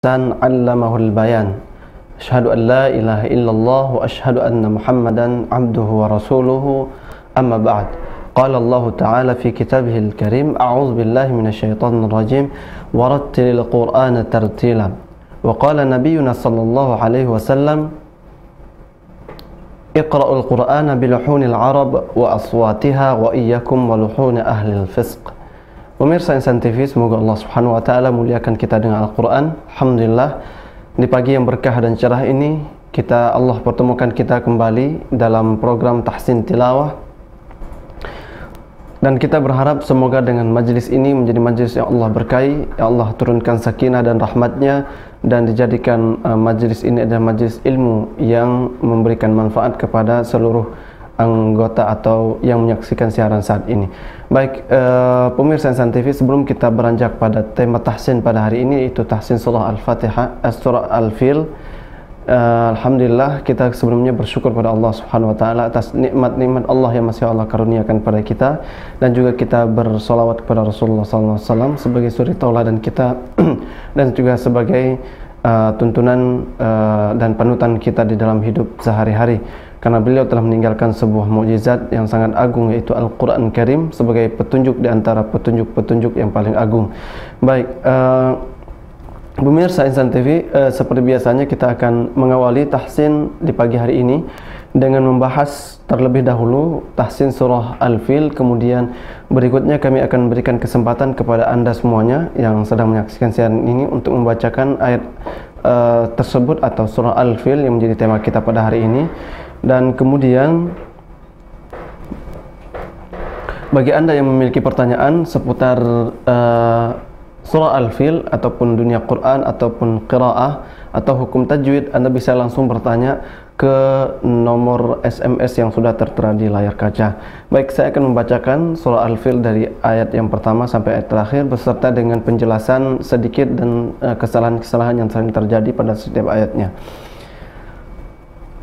ihsan 'allamahul bayan. Asyhadu an la ilaha illallah wa asyhadu anna Muhammadan 'abduhu wa rasuluhu. Amma ba'd. Qala Allah Ta'ala fi kitabihil karim, a'udzu billahi minasyaitonir rajim, warattilil Qur'ana tartila. Wa qala nabiyyuna sallallahu alaihi wasallam, iqra'ul Qur'ana biluhunil Arab wa aswatiha wa iyyakum wa luhuni ahlil fisq. Pemirsa Insan TV, semoga Allah Subhanahu wa taala muliakan kita dengan Al-Qur'an. Alhamdulillah, di pagi yang berkah dan cerah ini Allah pertemukan kita kembali dalam program Tahsin Tilawah. Dan kita berharap semoga dengan majlis ini menjadi majlis yang Allah berkahi, yang Allah turunkan sakinah dan rahmatnya, dan dijadikan majlis ini adalah majlis ilmu yang memberikan manfaat kepada seluruh anggota atau yang menyaksikan siaran saat ini. Baik, pemirsa Insan TV, sebelum kita beranjak pada tema tahsin pada hari ini, yaitu tahsin surah Al-Fatihah, surah Al-Fil. Alhamdulillah, kita sebelumnya bersyukur kepada Allah Subhanahu wa taala atas nikmat-nikmat Allah yang masih Allah karuniakan kepada kita, dan juga kita bersolawat kepada Rasulullah SAW sebagai suri tauladan kita dan juga sebagai tuntunan dan panutan kita di dalam hidup sehari-hari, karena beliau telah meninggalkan sebuah mukjizat yang sangat agung, yaitu Al-Quran Karim, sebagai petunjuk di antara petunjuk-petunjuk yang paling agung. Baik, pemirsa Insan TV, seperti biasanya kita akan mengawali tahsin di pagi hari ini dengan membahas terlebih dahulu tahsin surah Al-Fil. Kemudian berikutnya kami akan berikan kesempatan kepada anda semuanya yang sedang menyaksikan siaran ini untuk membacakan ayat tersebut atau surah Al-Fil yang menjadi tema kita pada hari ini. Dan kemudian bagi anda yang memiliki pertanyaan seputar surah Al-Fil ataupun dunia Quran ataupun qiraah atau hukum tajwid, anda bisa langsung bertanya ke nomor SMS yang sudah tertera di layar kaca. Baik, saya akan membacakan surah Al-Fil dari ayat yang pertama sampai ayat terakhir beserta dengan penjelasan sedikit dan kesalahan-kesalahan yang sering terjadi pada setiap ayatnya.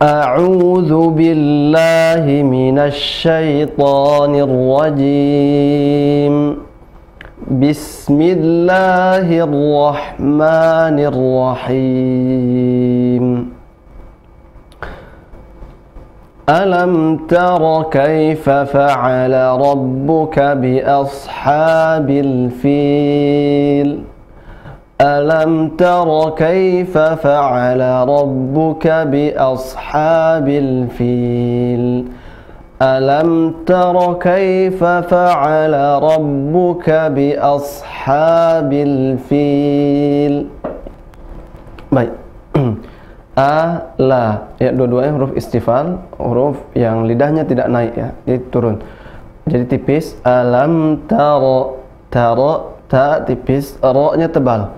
A'udzu billahi minasy syaithanir rajim. Bismillahirrahmanirrahim. Alam tara kaifa fa'ala rabbuka bi ashabil fil. Alam tara kaifa fa'ala rabbuka bi ashabil fil. Alam tara kaifa fa'ala rabbuka bi ashabil fil. Baik. Ala, ya, dua-duanya huruf istifal, huruf yang lidahnya tidak naik, ya, dia turun, jadi tipis. Alam tara, ta tipis, ra-nya tebal,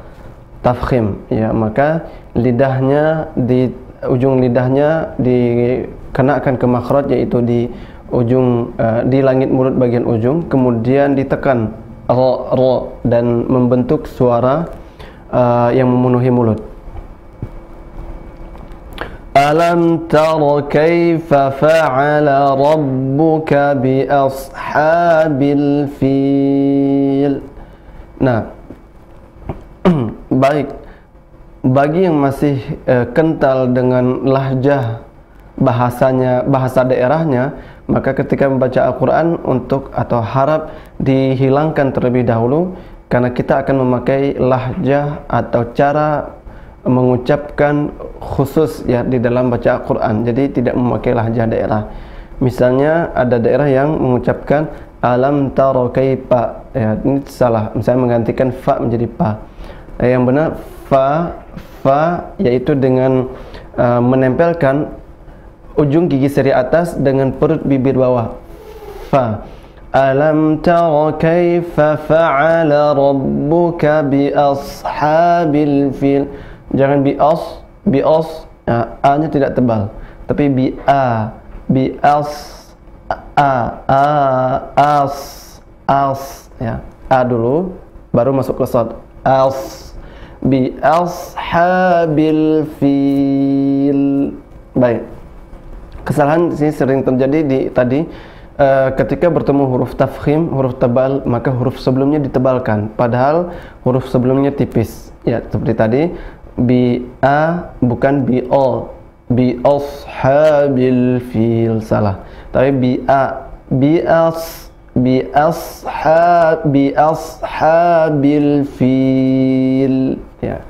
tafkhim, ya, maka lidahnya, di ujung lidahnya dikenakan ke makhraj, yaitu di ujung di langit mulut bagian ujung, kemudian ditekan ra dan membentuk suara yang memenuhi mulut. Alam tara kaifa fa'ala rabbuka bi ashabil fil. Nah, baik, bagi yang masih kental dengan lahjah bahasanya, bahasa daerahnya, maka ketika membaca Al-Quran untuk atau harap dihilangkan terlebih dahulu, karena kita akan memakai lahjah atau cara mengucapkan khusus, ya, di dalam baca Al-Quran. Jadi tidak memakai lahjah daerah. Misalnya ada daerah yang mengucapkan alam tara kaifa, ya, ini salah, misalnya menggantikan fa menjadi pa. Yang benar fa, yaitu dengan menempelkan ujung gigi seri atas dengan perut bibir bawah. Fa. Alam tara kaifa fa'ala rabbuka bi ashabil fil. Jangan bias, a-nya tidak tebal, tapi bias, as, ya, a dulu, baru masuk ke sad, bi ashabil fil. Baik, kesalahan di sini sering terjadi tadi ketika bertemu huruf tafkhim, huruf tebal, maka huruf sebelumnya ditebalkan, padahal huruf sebelumnya tipis. Ya, seperti tadi, Bi'a bukan bi'o. Bi ashabil fil, salah. Tapi bi'a, bi ashabil fil. Ya.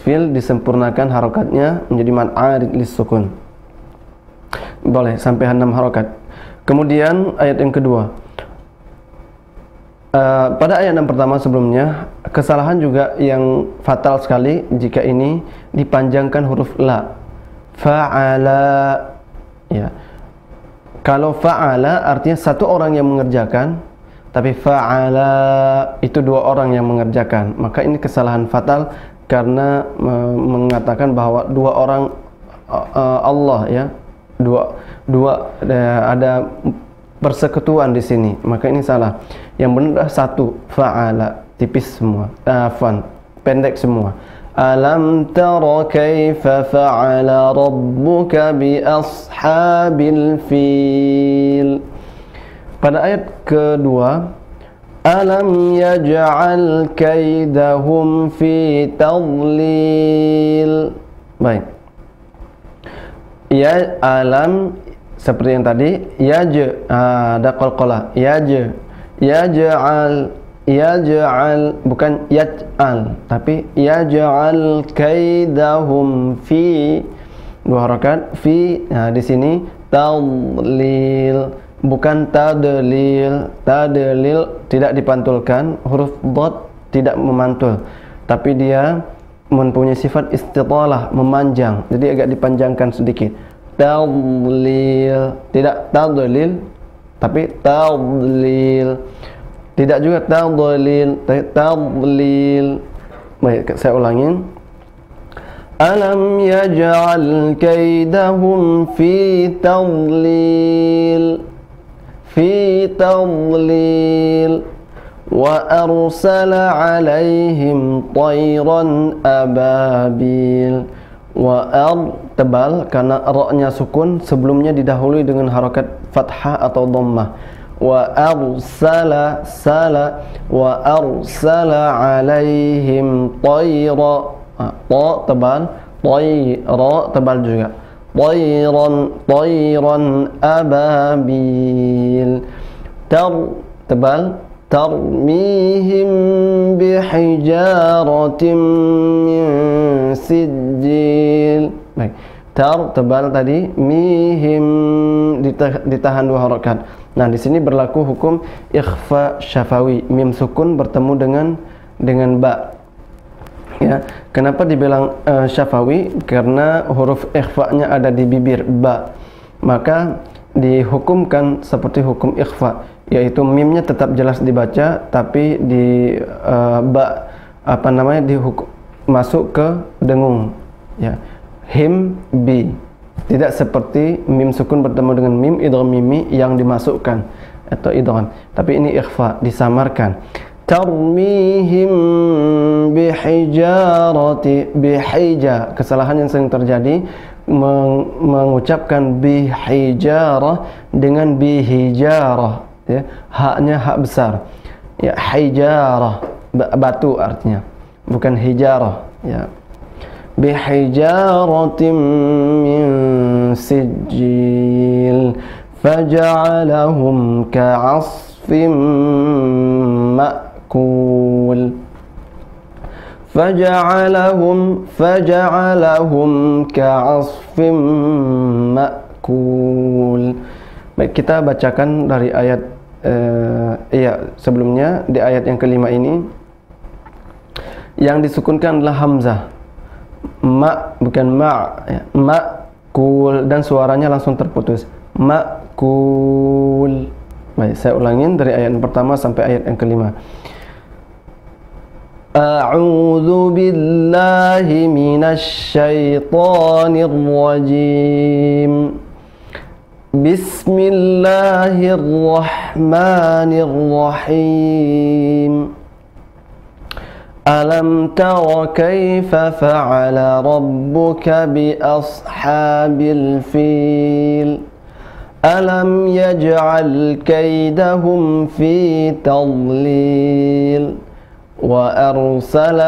Fil disempurnakan harakatnya menjadi mad arid lis-sukun. Boleh sampai 6 harakat. Kemudian ayat yang kedua. Pada ayat yang pertama sebelumnya, kesalahan juga yang fatal sekali jika ini dipanjangkan huruf la. Fa'ala. Ya. Kalau fa'ala artinya satu orang yang mengerjakan, tapi fa'ala itu dua orang yang mengerjakan. Maka ini kesalahan fatal karena mengatakan bahwa dua orang Allah, ya, ada persekutuan di sini. Maka ini salah. Yang benar satu, fa'ala, tipis semua, pendek semua. Alam tara kaifa fa'ala rabbuka bi ashabil fil. Pada ayat kedua, alam yaj'al kaidahum fi tadlil. Baik. Ya, alam seperti yang tadi, ada qalqalah, yaj'al bukan yaj'al, tapi yaj'al kaidahum fi, dua harakat, fi. Nah, di sini tadlil, bukan tadlil. Tadlil tidak dipantulkan, huruf dad tidak memantul, tapi dia mempunyai sifat istitalah, memanjang, jadi agak dipanjangkan sedikit. Tadlil, tidak tadlil, tapi tadlil. Tidak juga tadlil, tapi tadlil. Baik, saya ulangi. Alam yaj'al kaidahum fi tadlil, fi tadlil, wa arsala alaihim tayran ababil. Wa tebal karena ra-nya sukun, sebelumnya didahului dengan harakat fathah atau dhammah. Wa arsala alaihim tayra, ta tebal, tayra tebal juga, tayran ababil. Tebal, tarmihim bihijaratin min sijil. Baik, tebal tadi, mihim ditahan dua harakat. Nah, di sini berlaku hukum ikhfa syafawi, mim sukun bertemu dengan ba. Ya, kenapa dibilang syafawi? Karena huruf ikhfa-nya ada di bibir ba. Maka dihukumkan seperti hukum ikhfa, yaitu mimnya tetap jelas dibaca, tapi di masuk ke dengung, ya, him bi, tidak seperti mim sukun bertemu dengan mim idgham mimi yang dimasukkan atau idgham, tapi ini ikhfa, disamarkan. Tarmihim bihija, kesalahan yang sering terjadi, mengucapkan bihijarah dengan bihijarah, ya, haknya hak besar, ya, hijarah batu artinya, bukan hijarah, ya. Bihijaratin min sijil faja'alahum ka'asfin ma'kul. Faja'alahum ka'asfim ma'kul. Baik, kita bacakan dari ayat sebelumnya. Di ayat yang kelima ini yang disukunkan adalah hamzah, ma bukan ma, ya. Ma'kul, dan suaranya langsung terputus, ma'kul. Baik, saya ulangin dari ayat yang pertama sampai ayat yang kelima. A'udzu billahi minasy syaithanir rajim. Bismillahirrahmanirrahim. Alam tara kaifa fa'ala rabbuka bi ashabil fil. Alam yaj'al kaidahum fi tadlil. وأرسل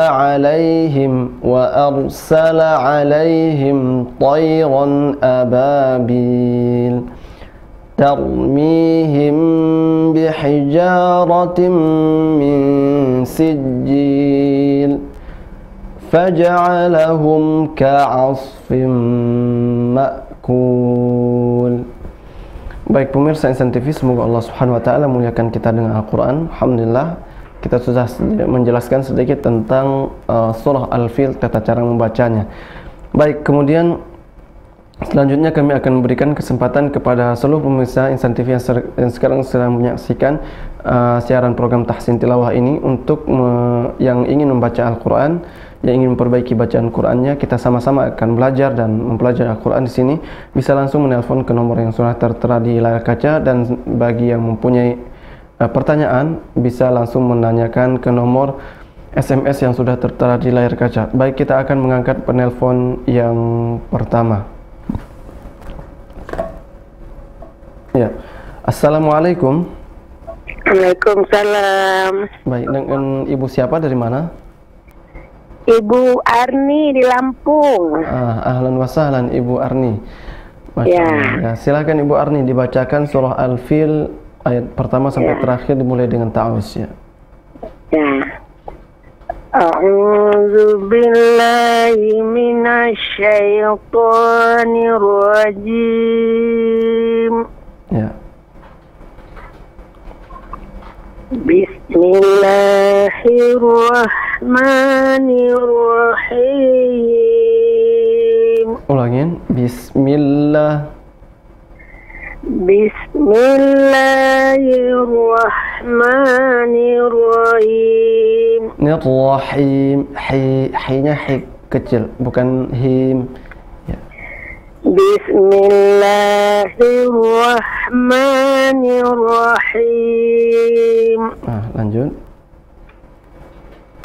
عليهم طيرا أبابيل ترميهم بحجارة من سجيل فجعلهم كعصف مأكول. Baik pemirsa Insan TV, semoga Allah Subhanahu wa taala muliakan kita dengan Al-Qur'an. Alhamdulillah, kita sudah menjelaskan sedikit tentang surah Al-Fil, tata cara membacanya. Baik, kemudian selanjutnya kami akan memberikan kesempatan kepada seluruh pemirsa Insan TV yang sekarang sedang menyaksikan siaran program Tahsin Tilawah ini untuk yang ingin membaca Al-Quran, yang ingin memperbaiki bacaan Qurannya. Kita sama-sama akan belajar dan mempelajari Al-Quran di sini. Bisa langsung menelpon ke nomor yang sudah tertera di layar kaca, dan bagi yang mempunyai pertanyaan bisa langsung menanyakan ke nomor SMS yang sudah tertera di layar kaca. Baik, kita akan mengangkat penelpon yang pertama. Ya, Assalamualaikum. Waalaikumsalam. Baik, dengan ibu siapa, dari mana? Ibu Arni di Lampung. Ahlan wa sahlan Ibu Arni. Masya Ya. Allah. Ya, silakan Ibu Arni dibacakan surah Al-Fil ayat pertama sampai terakhir, dimulai dengan ta'awuz ya. Ya. A'udzu billahi minasy syaithanir rajim. Ya. Bismillahirrahmanirrahim. Ulangin. Bismillahirrahmanirrahim. Nirrahim. Hi-nya hi kecil, bukan him. Ya. Bismillahirrahmanirrahim. Lanjut.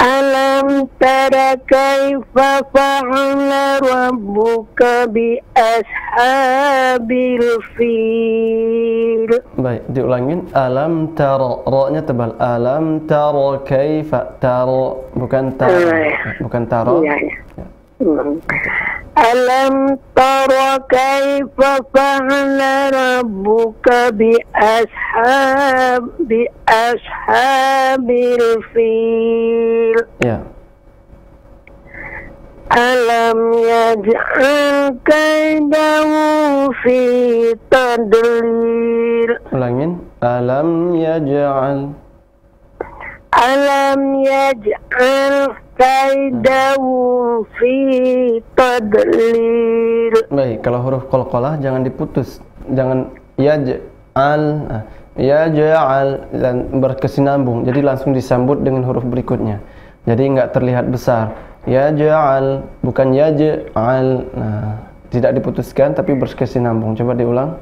Alam tara kaifa fa'ala rabbuka bi ashabil fil. Baik, diulangin. Alam tara, ra-nya tebal. Alam tara kaifa, tara bukan tara. Bukan tara. Ya. Alam tara kaifa fa'ala rabbuka bi ashabil fil. Ya. Alam yaj'al kaidahu fi tadlil. Ulangin. Alam yaj'al. Alam yaj'al kaidahu fi tadlil. Baik, kalau huruf qalqalah jangan diputus. Jangan yaj'al. Yaj'al dan berkesinambung. Jadi langsung disambut dengan huruf berikutnya. Jadi enggak terlihat besar. Yaj'al, bukan yaj'al. Nah, tidak diputuskan tapi berkesinambung. Coba diulang.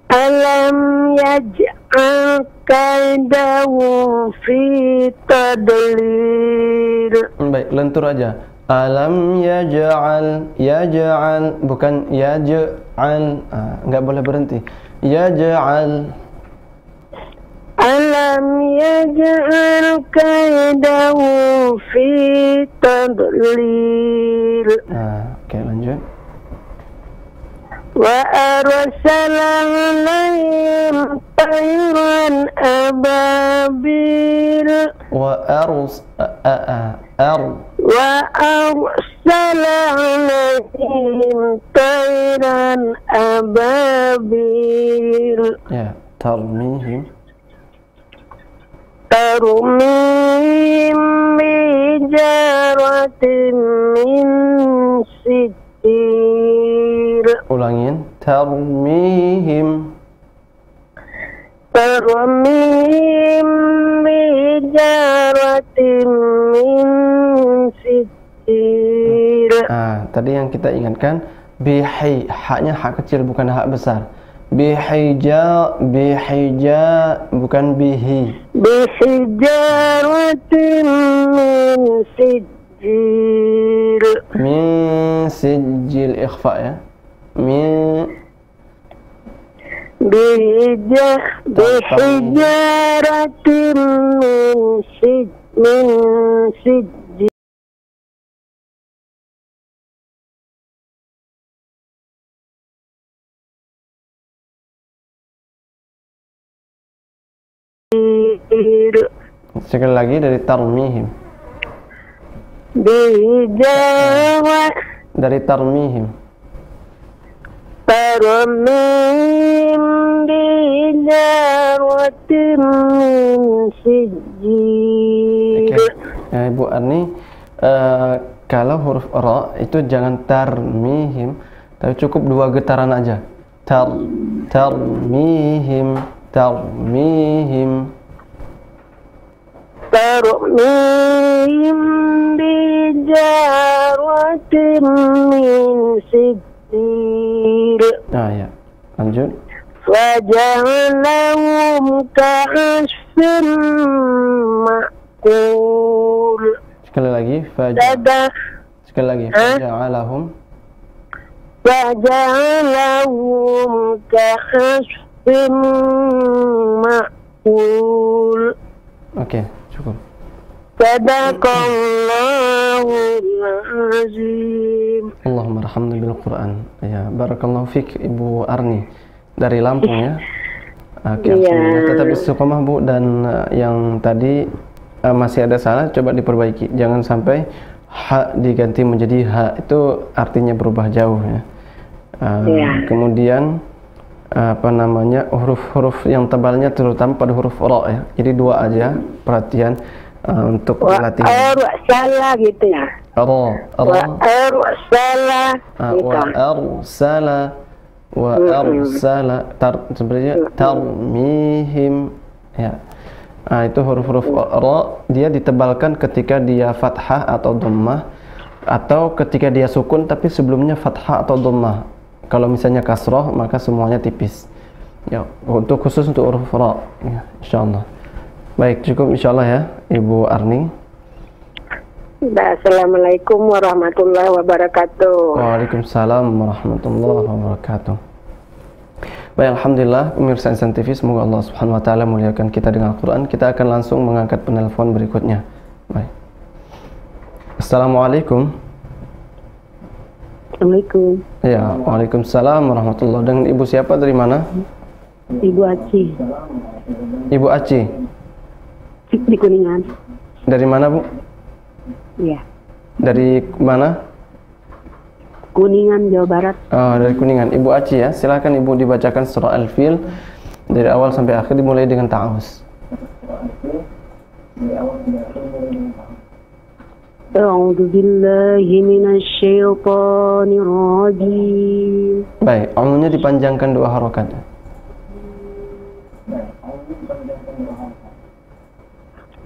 Alam yaj'al kaidahu fi tadlil. Baik, lentur aja. Alam yaj'al, bukan yaj'al. Enggak boleh berhenti. Yaj'al. Alam yaj'al kaidahu fi tadlil. Oke, lanjut. Wa arsala alaihim tayran ababil. Wa arsala alaihim tayran ababil. Ya, tarmihim bijaratin min sijil. Ulangin. Tarmihim bijaratin min sijil. Tadi yang kita ingatkan bihi, haknya hak kecil bukan hak besar. Bihija bukan bihi. Bihijaratin min sijil. Min sijil, ikhfa ya. Min bihijaratin min sijil. min sijil. Sekali lagi dari tarmihim. Dari tarmihim. Tarmihim bijaratin min sijil. Oke. Ya, Ibu Arni, kalau huruf ra itu jangan tarmihim, tapi cukup 2 getaran aja. Tarmihim, tarmihim. Tarmihim bijaratin min sijil. Nah ya, lanjut. Faja'alahum ka'asfin ma'kul. Sekali lagi, sekali lagi, faja'alahum ka'asfin ma'kul. Oke, cukup. Sadaqallahul azim. Allahumma arhamna bil Quran. Ya, barakallahu fik Ibu Arni dari Lampung ya. Oke, alhamdulillah. Tetap istiqomah Bu, dan yang tadi masih ada salah coba diperbaiki. Jangan sampai ha diganti menjadi ha, itu artinya berubah jauh ya. Kemudian apa namanya, huruf-huruf yang tebalnya terutama pada huruf ra ya. Jadi 2 aja perhatian untuk latihan. Salah gitu ya. Wa arsala sebenarnya tarmihim ya. Itu huruf-huruf ra dia ditebalkan ketika dia fathah atau dhammah, atau ketika dia sukun tapi sebelumnya fathah atau dhammah. Kalau misalnya kasroh maka semuanya tipis ya, untuk khusus untuk huruf ra ya, insyaallah. Baik, cukup insyaallah ya Ibu Arni. Assalamualaikum warahmatullahi wabarakatuh. Waalaikumsalam warahmatullahi wabarakatuh. Baik, alhamdulillah pemirsa Insan TV, semoga Allah Subhanahu wa taala muliakan kita dengan Al-Qur'an. Kita akan langsung mengangkat penelpon berikutnya. Baik. Assalamualaikum. Assalamualaikum. Ya, waalaikumsalam warahmatullahi. Dengan Ibu siapa, dari mana? Ibu Aci. Ibu Aci. Di Kuningan. Dari mana, Bu? Iya. Dari mana? Kuningan, Jawa Barat. Oh, dari Kuningan. Ibu Aci ya. Silakan Ibu dibacakan surah Al-Fil dari awal sampai akhir, dimulai dengan ta'awuz. A'udzu billahi minasy syaithanir rajim. Baik, a'udzunya dipanjangkan 2 harokat.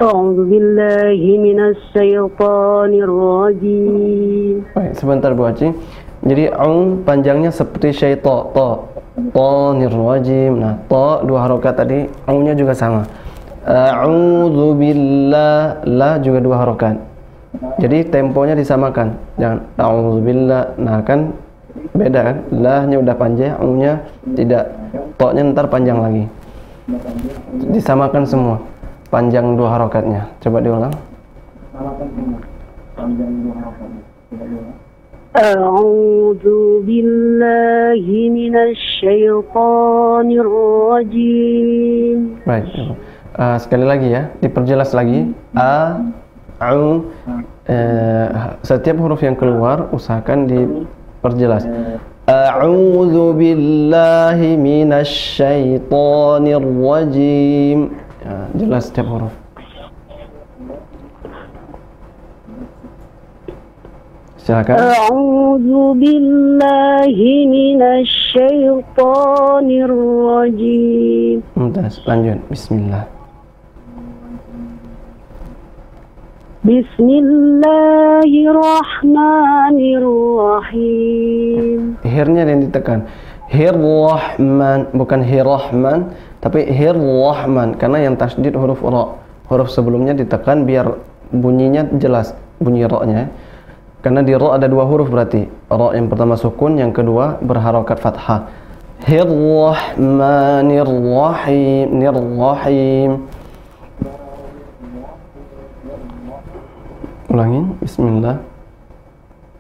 A'udzu billahi minasy syaithanir rajim. Baik, sebentar Bu Aci. Jadi panjangnya seperti syaitan, tanir rajim. Nah, 2 harokat tadi, nya juga sama. A'udzu billah, la juga 2 harokat. Jadi temponya disamakan. Jangan a'udzubillah. Nah, kan beda kan? Lahnya udah panjang, nya tidak. To-nya ntar panjang lagi. Disamakan semua. Panjang 2 harokatnya. Coba diulang. A'udzu billahi minasy syaithanir rajim. Baik. Sekali lagi ya, diperjelas lagi. Setiap huruf yang keluar usahakan diperjelas. A'udzu billahi minasy syaithanir rajim. Ya, jelas setiap huruf. Silakan. A'udzu billahi minasy syaithanir rajim. Mumtaz, lanjut. Bismillah. Bismillahirrahmanirrahim. Hirnya yang ditekan. Hirrahman, bukan hirrahman, tapi hirrahman, karena yang tasdid huruf ra. Huruf sebelumnya ditekan biar bunyinya jelas, bunyi ra-nya. Karena di ra ada 2 huruf berarti. Ra yang pertama sukun, yang kedua berharokat fathah. Hirrahmanirrahim, nirrahim. Ulangi. Bismillah.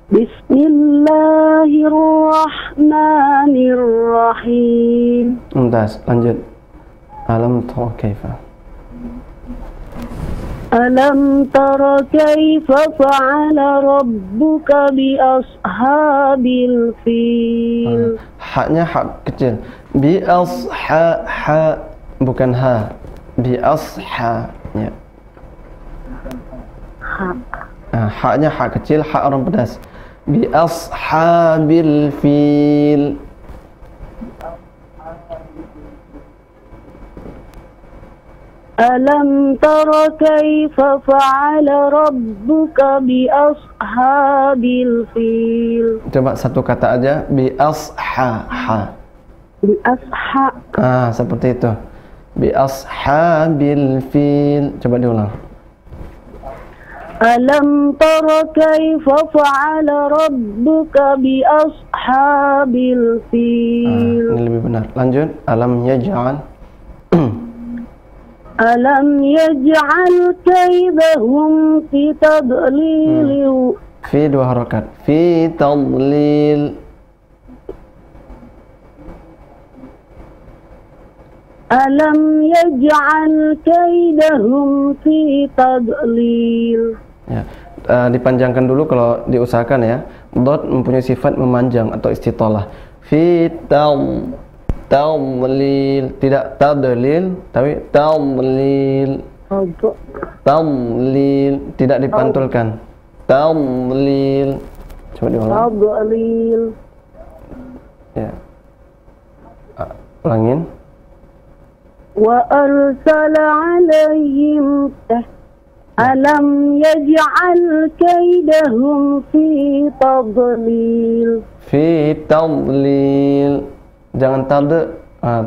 Bismillahirrahmanirrahim. Mumtaz. Lanjut. Alam tara kaifa. Alam tara kaifa fa'ala rabbuka bi ashabil fil. Haknya hak kecil. Bi asha ha bukan ha. Bi asha ya. Haknya hak kecil, hak orang pedas. Bi ashabil fil. Alam tara kaifa fa'ala rabbuka bi ashabil fil. Coba satu kata aja. Bi asha ha. Bi asha. Seperti itu. Bi ashabil fil. Coba diulang. Alam tara kaifa fa'ala rabbuka bi ashabil fil. Ini lebih benar. Lanjut. Alam yaj'al. Alam yaj'al kaidahum fi tadlil. Fi dua harakat. Fi tadlil. Alam yaj'al kaidahum fi tadlil. Ya. Dipanjangkan dulu kalau diusahakan ya. Dot mempunyai sifat memanjang atau istitalah. Fi tadlil, tidak tadlil tapi tadlil. Tadlil, tidak dipantulkan. Tadlil. Coba diulang. Tadlil. Ya. Ulangin. Wa arsala alaihim alam yaj'al kaidahum fi tadlil. Fi tadlil. Jangan talde.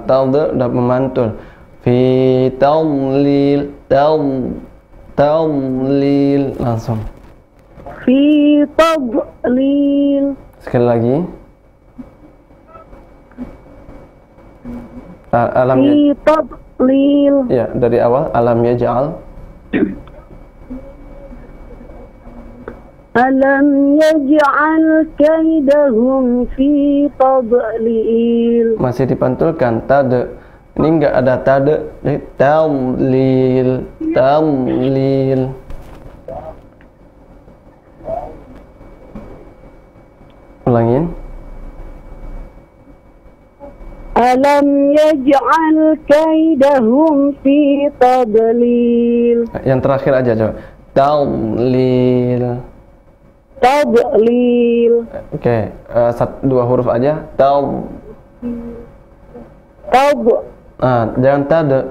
Talde dah memantul. Fi tadlil. Tadlil langsung. Fi tadlil. Sekali lagi. Alam Fi tadlil. Ya, dari awal. Alam yaj'al. Alam yaj'al kaidahum fi tadlil. Masih dipantulkan. Tade. Ini enggak ada tade. Jadi tadlil. Tadlil. Ulangin. Alam yaj'al kaidahum fi tadlil. Yang terakhir aja coba. Tadlil. Tadlil. Oke, dua huruf aja. Jangan tade.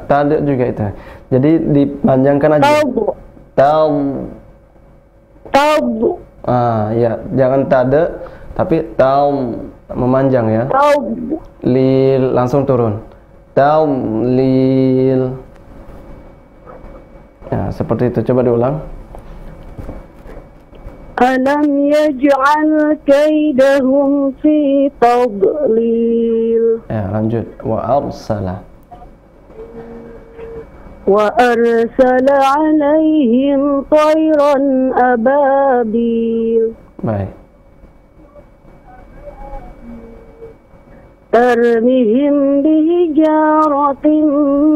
Tade juga itu. Jadi dipanjangkan aja. Ya, jangan tade tapi memanjang ya. Lil langsung turun. Lil. Ya, seperti itu. Coba diulang. Alam yaj'al kaidahum fi tadlil. Ya, lanjut. Wa arsala. Wa arsala alaihim tayran ababil. Baik. Tarmihim bihijaratin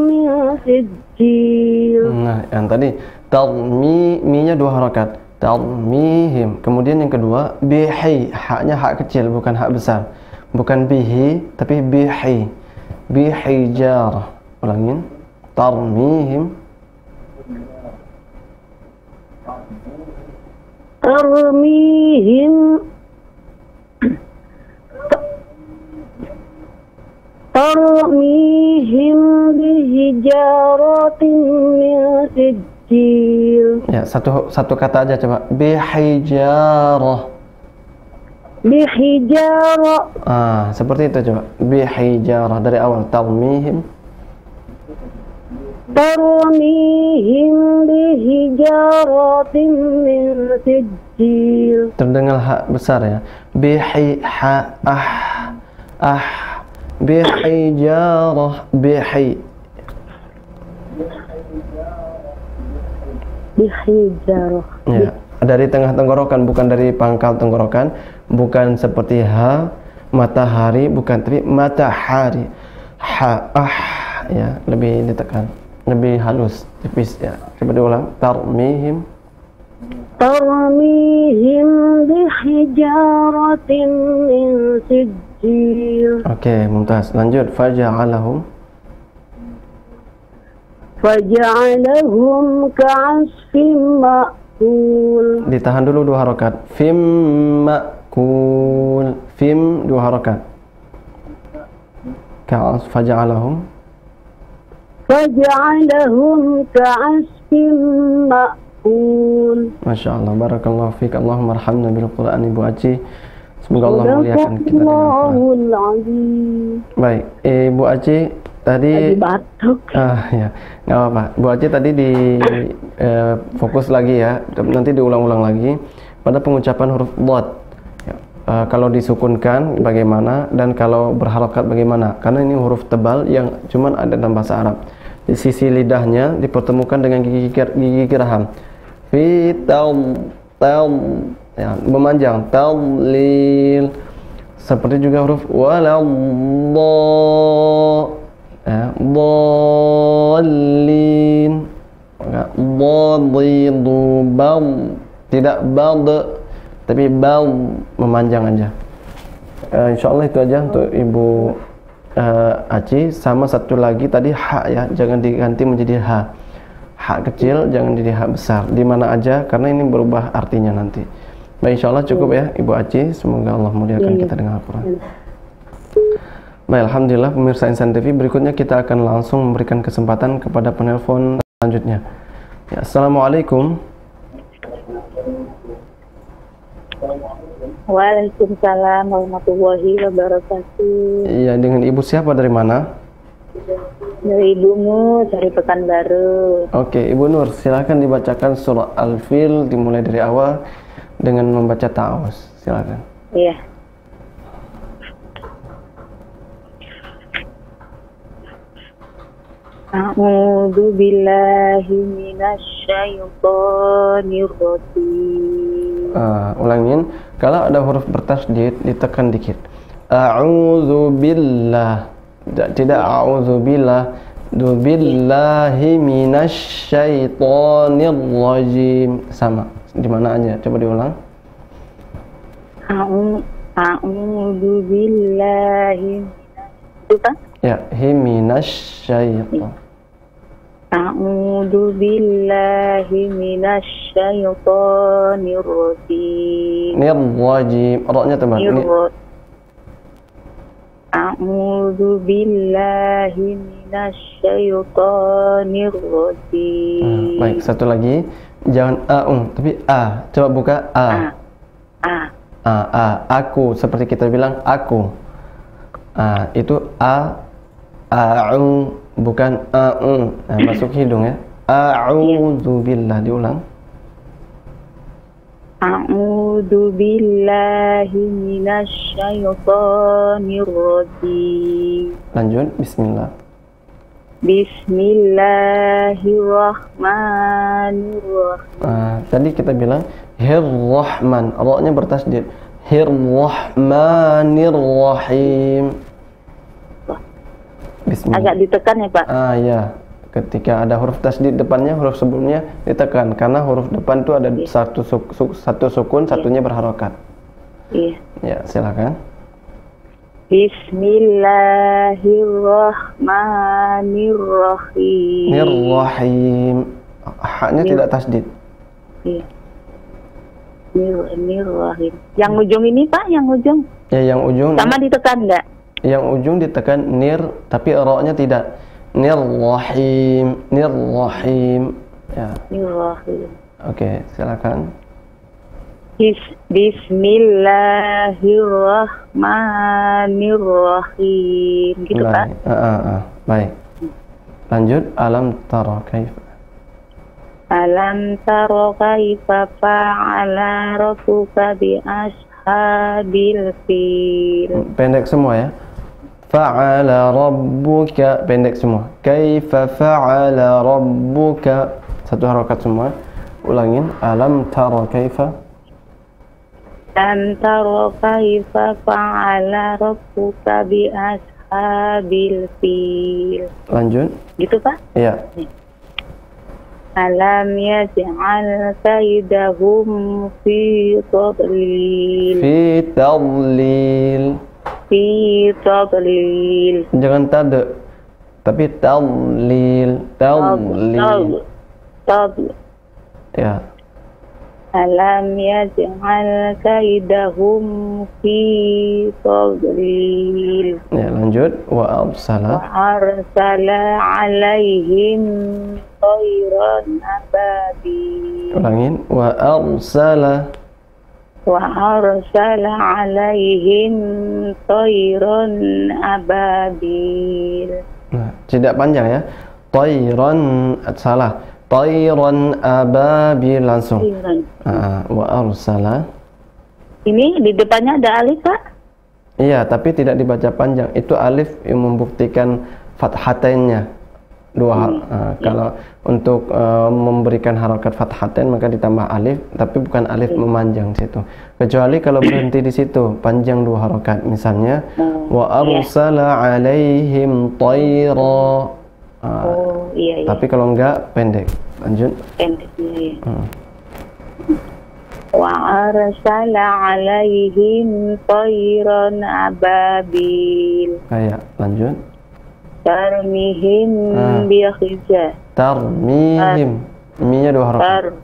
min sijil. Nah, yang tadi mi-nya dua harakat. Tarmihim. Kemudian yang kedua bihi. Haknya hak kecil bukan hak besar. Bukan bihi tapi bihi. Bihijarah. Ulangin. Tarmihim. Tarmihim bihijaratin min sijil. Ya, satu kata aja coba. Bihijarah. Bihijarah. Seperti itu coba. Bihijarah dari awal. Tarmihim. Tarmihim bihijaratin min sijil. Terdengar hak besar ya. Bihijarah. Bihi. bihijarah. Ya, dari tengah tenggorokan, bukan dari pangkal tenggorokan, bukan seperti ha, matahari, bukan, tapi matahari. Ha, ya, lebih ditekan, lebih halus, tipis ya. Coba diulang. Tarmihim. Tarmihim bihijaratin min sijil. Oke, mumtaz. Lanjut. Faja'alahum. Faja'alahum ka'asfim ma'kul. Ditahan dulu 2 harokat. Fim ma'kul. Fim 2 harokat. Ka'as faja'alahum. Faja'alahum ka'asfim ma'kul. Masya Allah, barakallahu fiik. Allahumma arhamna bil Quran, Ibu Aci. Semoga Allah muliakan kita dengan Al-Quran. Baik, Ibu Aci tadi batuk. Ya, nggak apa-apa. Bu Aci tadi di fokus lagi ya. Nanti diulang-ulang lagi pada pengucapan huruf dhad. Ya, kalau disukunkan bagaimana dan kalau berharokat bagaimana? Karena ini huruf tebal yang cuman ada dalam bahasa Arab. Di sisi lidahnya dipertemukan dengan gigi geraham. Fi tal ya, memanjang talil. Seperti juga huruf waladh ya, dhalin, dhadidu bal, tidak bald tapi bal, memanjang aja. Insyaallah itu aja untuk Ibu Aci. Sama satu lagi tadi ha ya, jangan diganti menjadi ha. Ha kecil jangan jadi ha besar di mana aja, karena ini berubah artinya nanti. Baik, insyaallah cukup ya Ibu Aci. Semoga Allah muliakan kita dengan Al-Quran. Baik, alhamdulillah pemirsa Insan TV, berikutnya kita akan langsung memberikan kesempatan kepada penelpon selanjutnya. Ya, assalamualaikum. Waalaikumsalam warahmatullahi wabarakatuh. Iya, dengan Ibu siapa, dari mana? Dari Ibu Nur, dari Pekanbaru. Oke, Ibu Nur, silakan dibacakan surah Al-Fil dimulai dari awal dengan membaca ta'awuz. Silakan. Iya. A'udzu billahi minasyaitonir rajim. Ulangin, kalau ada huruf bertasydid ditekan dikit. A'udzu billah. Tidak a'udzu billah. Billahi minasyaitonir rajim. Sama. Di mana aja? Coba diulang. A'udzu billahi ya, minasyaiton. A'udzu billahi minasyaitonir rajim. Nir-rajim. Ra-nya tebal. A'udzu billahi minasyaitonir rajim. Baik, satu lagi. Jangan tapi a. Coba buka a. Aku, seperti kita bilang aku. Itu a'u, bukan masuk hidung ya. A'udzu billah, diulang. A'udzu billahi minasyaitonir rajim. Lanjut, bismillah. Bismillahirrahmanirrahim. Tadi kita bilang Hir-Rahman, ra-nya bertasydid. Hir-Rahmanir-Rahim. Bismillah. Agak ditekan ya, Pak? Ya. Ketika ada huruf tasydid depannya, huruf sebelumnya ditekan, karena huruf depan itu ada satu sukun, satunya berharokat. Iya. Ya, silakan. Bismillahirrahmanirrahim. Nir-Rahim. Haknya tidak tasydid. Iya. Nir-Rahim. Yang ujung ini, Pak, yang ujung. Ya, yang ujung. Sama ditekan enggak? Yang ujung ditekan nir, tapi ra-nya tidak. Nir-Rahim. Nir-Rahim. Ya. Nir-Rahim. Oke, silakan. Bismillahirrahmanirrahim. Gitu, Pak. Baik. Lanjut. Alam tara kaifa. Alam tara kaifa fa'ala rabbuka bi ashabil fil. Pendek semua ya. Fa'ala rabbuka, pendek semua. Kaifa fa'ala rabbuka, satu harokat semua. Ulangin. Alam tara kaifa. Alam tara kaifa fa'ala rabbuka bi ashabil fil. Lanjut. Gitu Pak? Iya. Alam yaj'al kaidahum fi tadlil. Fi tadlil. Fi tadlil. Jangan tade, tapi tadlil. Tadlil. Ya. Alam yaj'al kaidahum fi tadlil. Ya, lanjut. Wa arsala. Wa arsala alaihim tayran ababil. Ulangin. Wa arsala. Wa arsala alaihim tayran ababil. Nah, tidak panjang ya. Tayran, salah. Tayran ababil langsung. Tayran. Wa arsala. Ini di depannya ada alif Pak? Iya, tapi tidak dibaca panjang. Itu alif yang membuktikan fathatainnya. Kalau untuk memberikan harokat fathatain maka ditambah alif, tapi bukan alif memanjang di situ. Kecuali kalau berhenti di situ, panjang 2 harokat. Misalnya, wa arsala alaihim tayra. Iya. Tapi kalau enggak, pendek. Lanjut. Pendeknya ya. Wa arsala alaihim tayran ababil. Kayak, lanjut. Tarmihim bikhijah. Tarmihim. Mi-nya 2 harokat.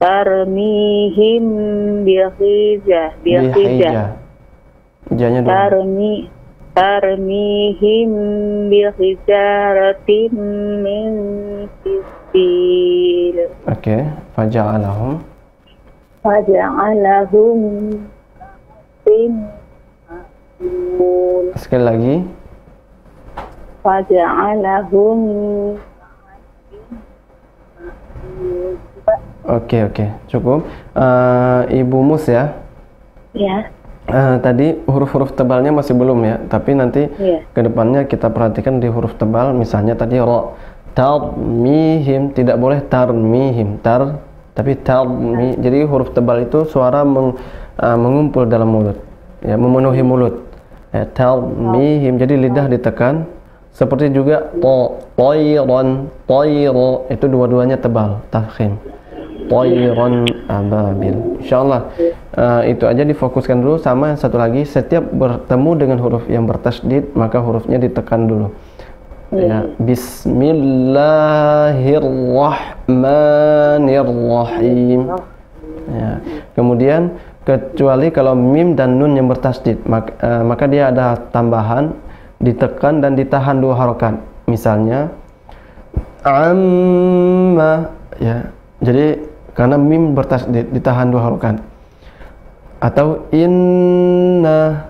Tarmihim bikhijah. Bihijah. Ija-nya 2. Tarmihim bihijaratin min sijil. Oke, faja'alahum sekali lagi. Faja'alahum. Oke, cukup. Ibu Mus ya. Ya. Tadi huruf-huruf tebalnya masih belum ya, tapi nanti kedepannya kita perhatikan di huruf tebal. Misalnya tadi ro, tarmihim, tidak boleh tarmihim, tapi tarmi. Jadi huruf tebal itu suara mengumpul dalam mulut, ya, memenuhi mulut. Tarmihim, jadi lidah ditekan. Seperti juga tayran, tayro, itu dua-duanya tebal, tafkhim. Tayran ababil. Insyaallah itu aja difokuskan dulu. Sama satu lagi, setiap bertemu dengan huruf yang bertasydid maka hurufnya ditekan dulu. Ya, bismillahirrahmanirrahim. Ya. Kemudian kecuali kalau mim dan nun yang bertasydid maka dia ada tambahan, ditekan dan ditahan 2 harokat. Misalnya amma, ya. Jadi karena mim bertasydid ditahan 2 harokat. Atau inna,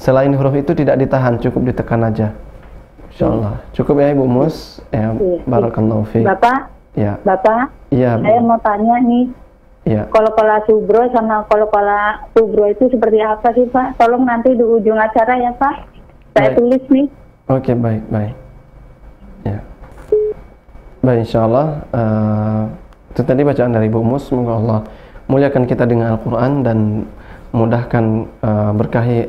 selain huruf itu tidak ditahan, cukup ditekan aja. Insyaallah. Cukup ya Ibu Mus. Ya, barakallahu fiik. Bapak? Ya. Bapak? Iya. Saya mau tanya nih. Ya. Kol-kola subro sama kol-kola subro itu seperti apa sih Pak? Tolong nanti di ujung acara ya Pak. Saya tulis nih. Oke, baik. Ya. Baik, insyaallah. Itu tadi bacaan dari Ibu Mus. Semoga Allah muliakan kita dengan Al-Quran dan mudahkan berkahi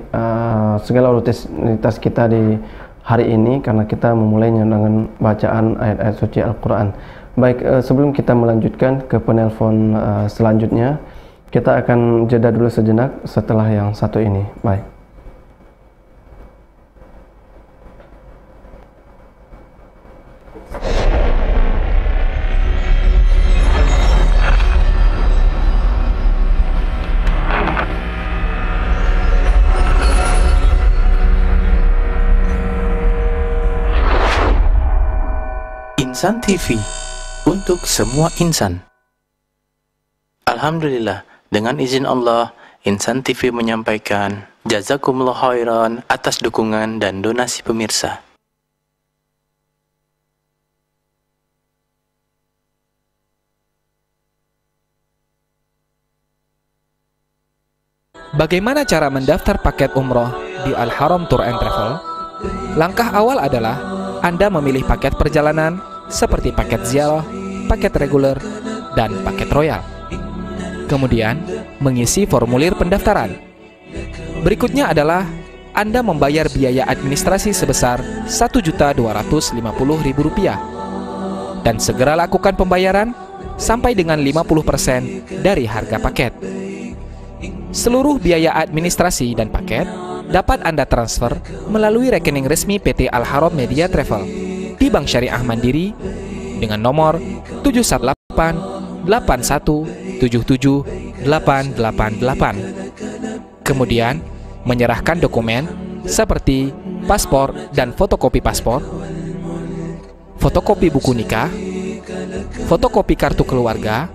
segala rutinitas kita di hari ini, karena kita memulainya dengan bacaan ayat-ayat suci Al-Quran. Baik, sebelum kita melanjutkan ke penelpon selanjutnya, kita akan jeda dulu sejenak setelah yang satu ini. Baik. Insan TV, untuk semua insan. Alhamdulillah, dengan izin Allah, Insan TV menyampaikan jazakumullah khairan atas dukungan dan donasi pemirsa. Bagaimana cara mendaftar paket umroh di Al-Haram Tour and Travel? Langkah awal adalah Anda memilih paket perjalanan seperti paket ziarah, paket reguler, dan paket royal. Kemudian, mengisi formulir pendaftaran. Berikutnya adalah Anda membayar biaya administrasi sebesar Rp1.250.000 dan segera lakukan pembayaran sampai dengan 50% dari harga paket. Seluruh biaya administrasi dan paket dapat Anda transfer melalui rekening resmi PT Al-Haram Media Travel di Bank Syariah Mandiri dengan nomor 71881778888. Kemudian, menyerahkan dokumen seperti paspor dan fotokopi paspor, fotokopi buku nikah, fotokopi kartu keluarga,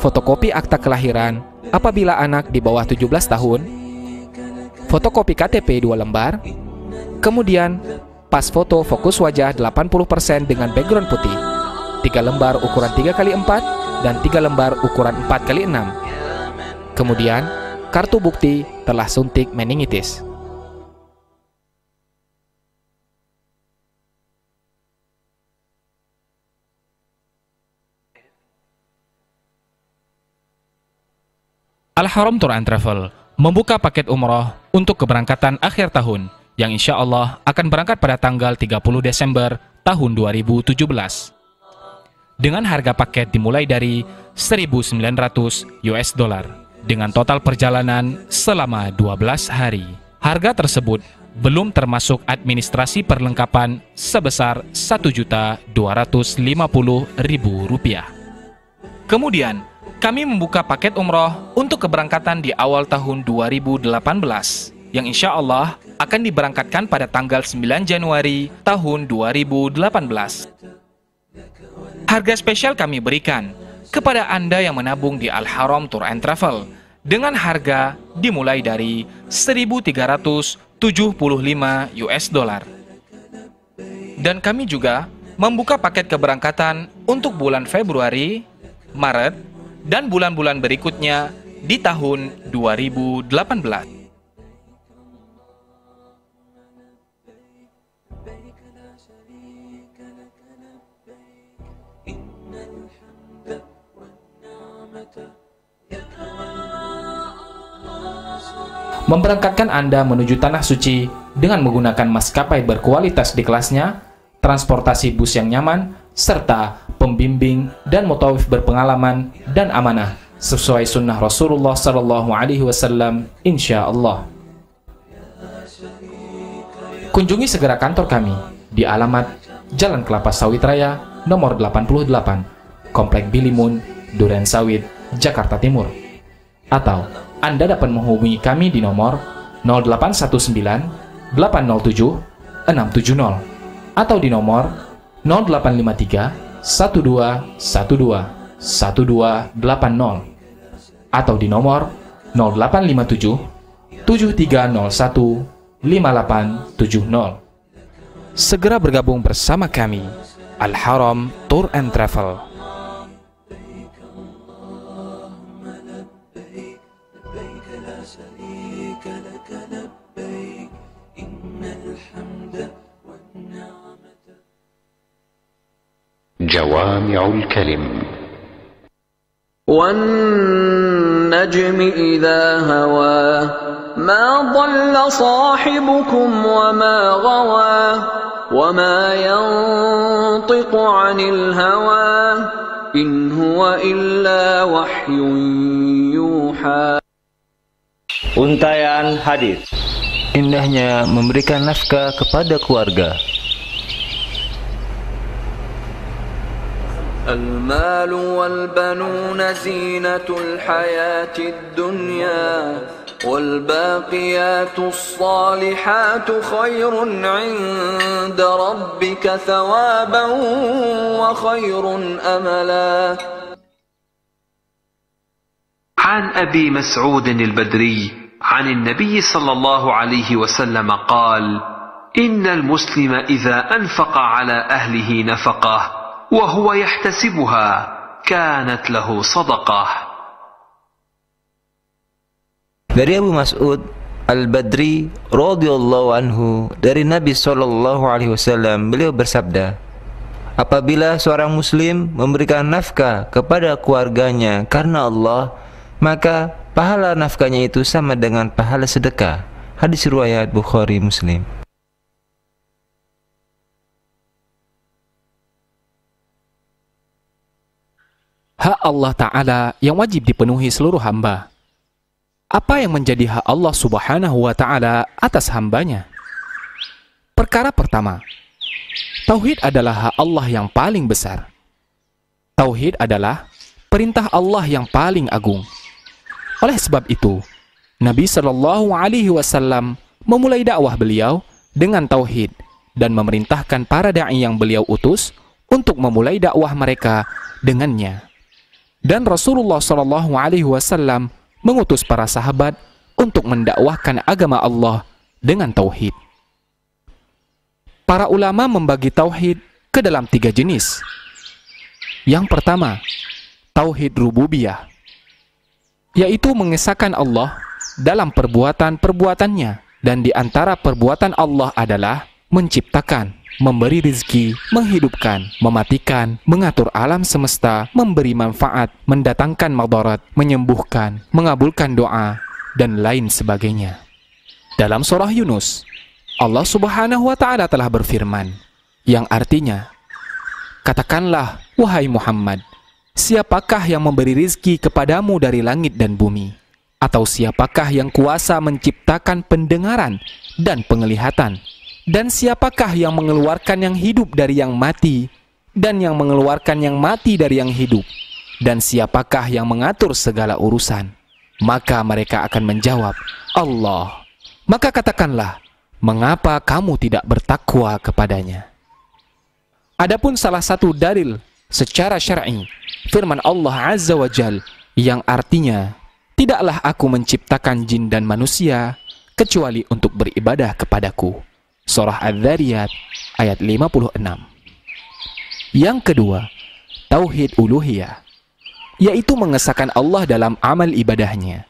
fotokopi akta kelahiran apabila anak di bawah 17 tahun, fotokopi KTP 2 lembar, kemudian pas foto fokus wajah 80% dengan background putih, 3 lembar ukuran 3x4 dan 3 lembar ukuran 4x6. Kemudian, kartu bukti telah suntik meningitis. Al-Haram Tour and Travel membuka paket umroh untuk keberangkatan akhir tahun yang insya Allah akan berangkat pada tanggal 30 Desember tahun 2017. Dengan harga paket dimulai dari $1.900 dengan total perjalanan selama 12 hari. Harga tersebut belum termasuk administrasi perlengkapan sebesar Rp1.250.000. Kemudian, kami membuka paket umroh untuk keberangkatan di awal tahun 2018 yang insya Allah akan diberangkatkan pada tanggal 9 Januari tahun 2018. Harga spesial kami berikan kepada Anda yang menabung di Al-Haram Tour and Travel dengan harga dimulai dari $1.375. Dan kami juga membuka paket keberangkatan untuk bulan Februari, Maret, dan bulan-bulan berikutnya di tahun 2018. Memberangkatkan Anda menuju Tanah Suci dengan menggunakan maskapai berkualitas di kelasnya, transportasi bus yang nyaman, serta pembimbing dan mutawif berpengalaman dan amanah sesuai sunnah Rasulullah SAW, insya Allah. Kunjungi segera kantor kami di alamat Jalan Kelapa Sawit Raya nomor 88, Komplek Bilimun, Duren Sawit, Jakarta Timur. Atau Anda dapat menghubungi kami di nomor 0819 807 670 atau di nomor 0853 1212 1280 atau di nomor 0857 7301 5870. Segera bergabung bersama kami, Al-Haram Tour and Travel. جوامع الكلم والنجم إذا هوى ما ضل صاحبكم وما غوى وما ينطق عن الهوى إن هو إلا وحي يوحى. Untaian hadis. Indahnya memberikan nafkah kepada keluarga. المال والبنون زينة الحياة الدنيا والباقيات الصالحات خير عند ربك ثوابا وخير أملا. عن أبي مسعود البدري عن النبي صلى الله عليه وسلم قال: إن المسلم إذا أنفق على أهله نفقه وهو يحتسبها كانت له صدقة. Dari Abu Mas'ud Al-Badri radhiyallahu anhu dari Nabi sallallahu alaihi wasallam, beliau bersabda, Apabila seorang muslim memberikan nafkah kepada keluarganya karena Allah, maka pahala nafkahnya itu sama dengan pahala sedekah. Hadis riwayat Bukhari Muslim. Hak Allah Ta'ala yang wajib dipenuhi seluruh hamba. Apa yang menjadi hak Allah Subhanahu wa Ta'ala atas hambanya? Perkara pertama, tauhid adalah hak Allah yang paling besar. Tauhid adalah perintah Allah yang paling agung. Oleh sebab itu, Nabi Shallallahu Alaihi Wasallam memulai dakwah beliau dengan tauhid dan memerintahkan para dai yang beliau utus untuk memulai dakwah mereka dengannya. Dan Rasulullah Shallallahu Alaihi Wasallam mengutus para sahabat untuk mendakwahkan agama Allah dengan tauhid. Para ulama membagi tauhid ke dalam 3 jenis. Yang pertama, tauhid rububiyah, yaitu mengesahkan Allah dalam perbuatan-perbuatannya, dan di antara perbuatan Allah adalah menciptakan, memberi rizki, menghidupkan, mematikan, mengatur alam semesta, memberi manfaat, mendatangkan madarat, menyembuhkan, mengabulkan doa, dan lain sebagainya. Dalam surah Yunus, Allah Subhanahu wa Ta'ala telah berfirman, yang artinya, katakanlah, wahai Muhammad, siapakah yang memberi rizki kepadamu dari langit dan bumi? Atau siapakah yang kuasa menciptakan pendengaran dan penglihatan? Dan siapakah yang mengeluarkan yang hidup dari yang mati, dan yang mengeluarkan yang mati dari yang hidup? Dan siapakah yang mengatur segala urusan? Maka mereka akan menjawab, Allah. Maka katakanlah, mengapa kamu tidak bertakwa kepadanya? Adapun salah satu dalil secara syar'i, firman Allah Azza wa Jal, yang artinya, tidaklah aku menciptakan jin dan manusia kecuali untuk beribadah kepadaku. Surah Adz-Dzariyat ayat 56. Yang kedua, tauhid uluhiyah, yaitu mengesahkan Allah dalam amal ibadahnya.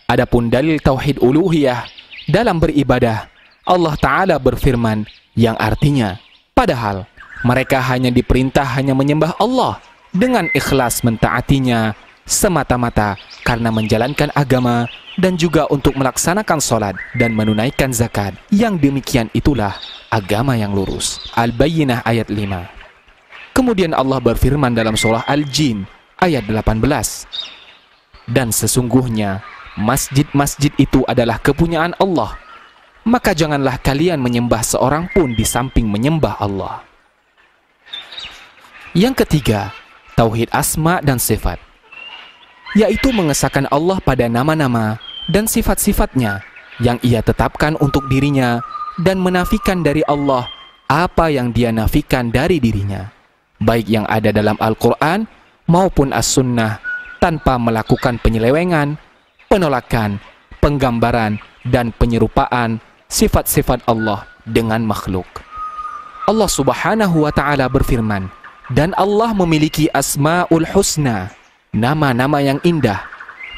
Adapun dalil tauhid uluhiyah dalam beribadah, Allah Ta'ala berfirman, yang artinya, padahal mereka hanya diperintah hanya menyembah Allah dengan ikhlas mentaatinya semata-mata karena menjalankan agama dan juga untuk melaksanakan sholat dan menunaikan zakat. Yang demikian itulah agama yang lurus. Al-Bayyinah ayat 5. Kemudian Allah berfirman dalam surah Al-Jin ayat 18. Dan sesungguhnya masjid-masjid itu adalah kepunyaan Allah. Maka janganlah kalian menyembah seorang pun di samping menyembah Allah. Yang ketiga, tauhid asma dan sifat, yaitu mengesahkan Allah pada nama-nama dan sifat-sifatnya yang ia tetapkan untuk dirinya dan menafikan dari Allah apa yang dia nafikan dari dirinya, baik yang ada dalam Al-Quran maupun As-Sunnah, tanpa melakukan penyelewengan, penolakan, penggambaran, dan penyerupaan sifat-sifat Allah dengan makhluk. Allah Subhanahu wa Ta'ala berfirman, dan Allah memiliki Asma'ul Husna, nama-nama yang indah,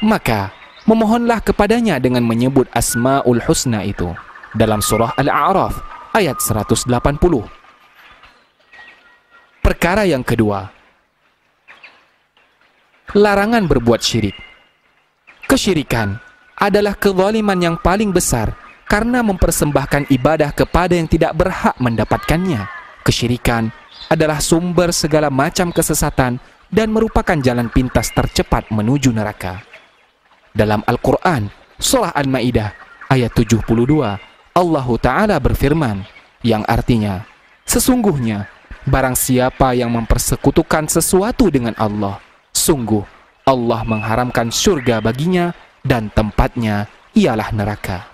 maka memohonlah kepadanya dengan menyebut Asma'ul Husna itu. Dalam surah Al-A'raf ayat 180. Perkara yang kedua, larangan berbuat syirik. Kesyirikan adalah kezaliman yang paling besar karena mempersembahkan ibadah kepada yang tidak berhak mendapatkannya. Kesyirikan adalah sumber segala macam kesesatan dan merupakan jalan pintas tercepat menuju neraka. Dalam Al-Quran, surah Al-Ma'idah ayat 72, Allah Ta'ala berfirman, yang artinya, sesungguhnya barang siapa yang mempersekutukan sesuatu dengan Allah, sungguh Allah mengharamkan surga baginya dan tempatnya ialah neraka.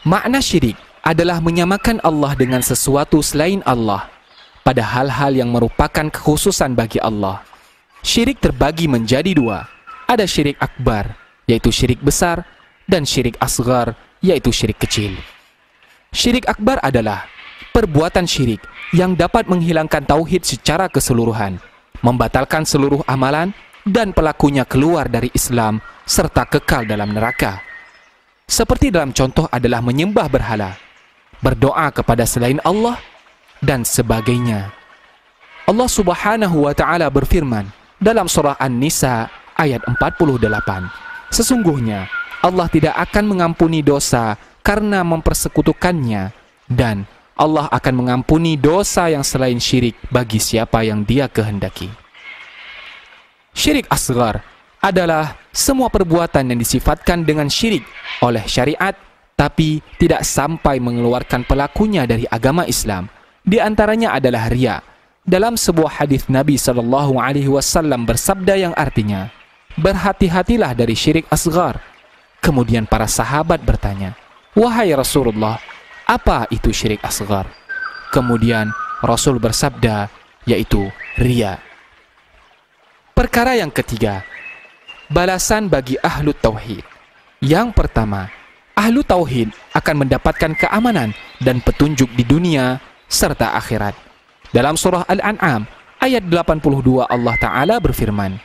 Makna syirik adalah menyamakan Allah dengan sesuatu selain Allah pada hal-hal yang merupakan kekhususan bagi Allah. Syirik terbagi menjadi dua. Ada syirik akbar, yaitu syirik besar, dan syirik asghar, yaitu syirik kecil. Syirik akbar adalah perbuatan syirik yang dapat menghilangkan tauhid secara keseluruhan, membatalkan seluruh amalan, dan pelakunya keluar dari Islam serta kekal dalam neraka. Seperti dalam contoh adalah menyembah berhala, berdoa kepada selain Allah, dan sebagainya. Allah Subhanahu wa Ta'ala berfirman dalam surah An-Nisa ayat 48, sesungguhnya Allah tidak akan mengampuni dosa karena mempersekutukannya, dan Allah akan mengampuni dosa yang selain syirik bagi siapa yang Dia kehendaki. Syirik asghar adalah semua perbuatan yang disifatkan dengan syirik oleh syariat tapi tidak sampai mengeluarkan pelakunya dari agama Islam. Di antaranya adalah riya. Dalam sebuah hadis Nabi SAW bersabda yang artinya, berhati-hatilah dari syirik asghar. Kemudian para sahabat bertanya, wahai Rasulullah, apa itu syirik asghar? Kemudian Rasul bersabda, yaitu riya. Perkara yang ketiga, balasan bagi ahlu tauhid. Yang pertama, ahlu tauhid akan mendapatkan keamanan dan petunjuk di dunia serta akhirat. Dalam surah Al-An'am ayat 82 Allah Ta'ala berfirman,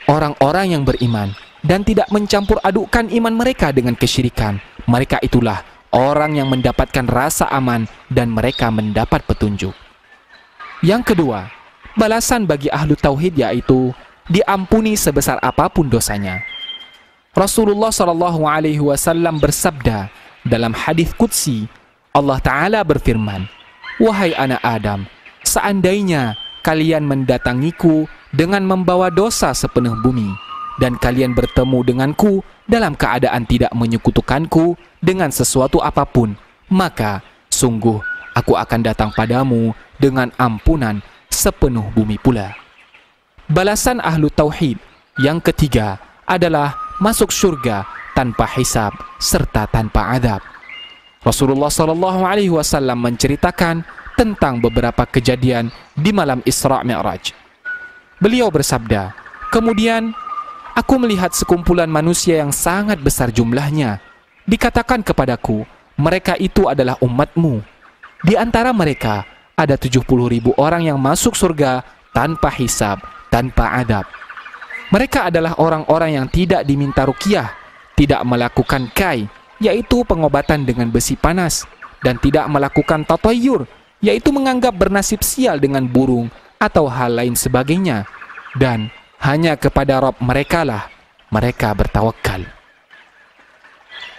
orang-orang yang beriman dan tidak mencampur adukkan iman mereka dengan kesyirikan, mereka itulah orang yang mendapatkan rasa aman dan mereka mendapat petunjuk. Yang kedua, balasan bagi ahlu tauhid yaitu diampuni sebesar apapun dosanya. Rasulullah SAW bersabda dalam hadis qudsi, Allah Ta'ala berfirman, wahai anak Adam, seandainya kalian mendatangiku dengan membawa dosa sepenuh bumi, dan kalian bertemu denganku dalam keadaan tidak menyekutukanku dengan sesuatu apapun, maka sungguh aku akan datang padamu dengan ampunan sepenuh bumi pula. Balasan ahlu tauhid yang ketiga adalah masuk surga tanpa hisab serta tanpa adab. Rasulullah SAW menceritakan tentang beberapa kejadian di malam Isra Mi'raj. Beliau bersabda, kemudian aku melihat sekumpulan manusia yang sangat besar jumlahnya. Dikatakan kepadaku, mereka itu adalah umatmu. Di antara mereka ada 70.000 orang yang masuk surga tanpa hisab, tanpa adab. Mereka adalah orang-orang yang tidak diminta ruqyah, tidak melakukan kai, yaitu pengobatan dengan besi panas, dan tidak melakukan tatayyur, yaitu menganggap bernasib sial dengan burung atau hal lain sebagainya, dan hanya kepada Rabb mereka lah mereka bertawakal.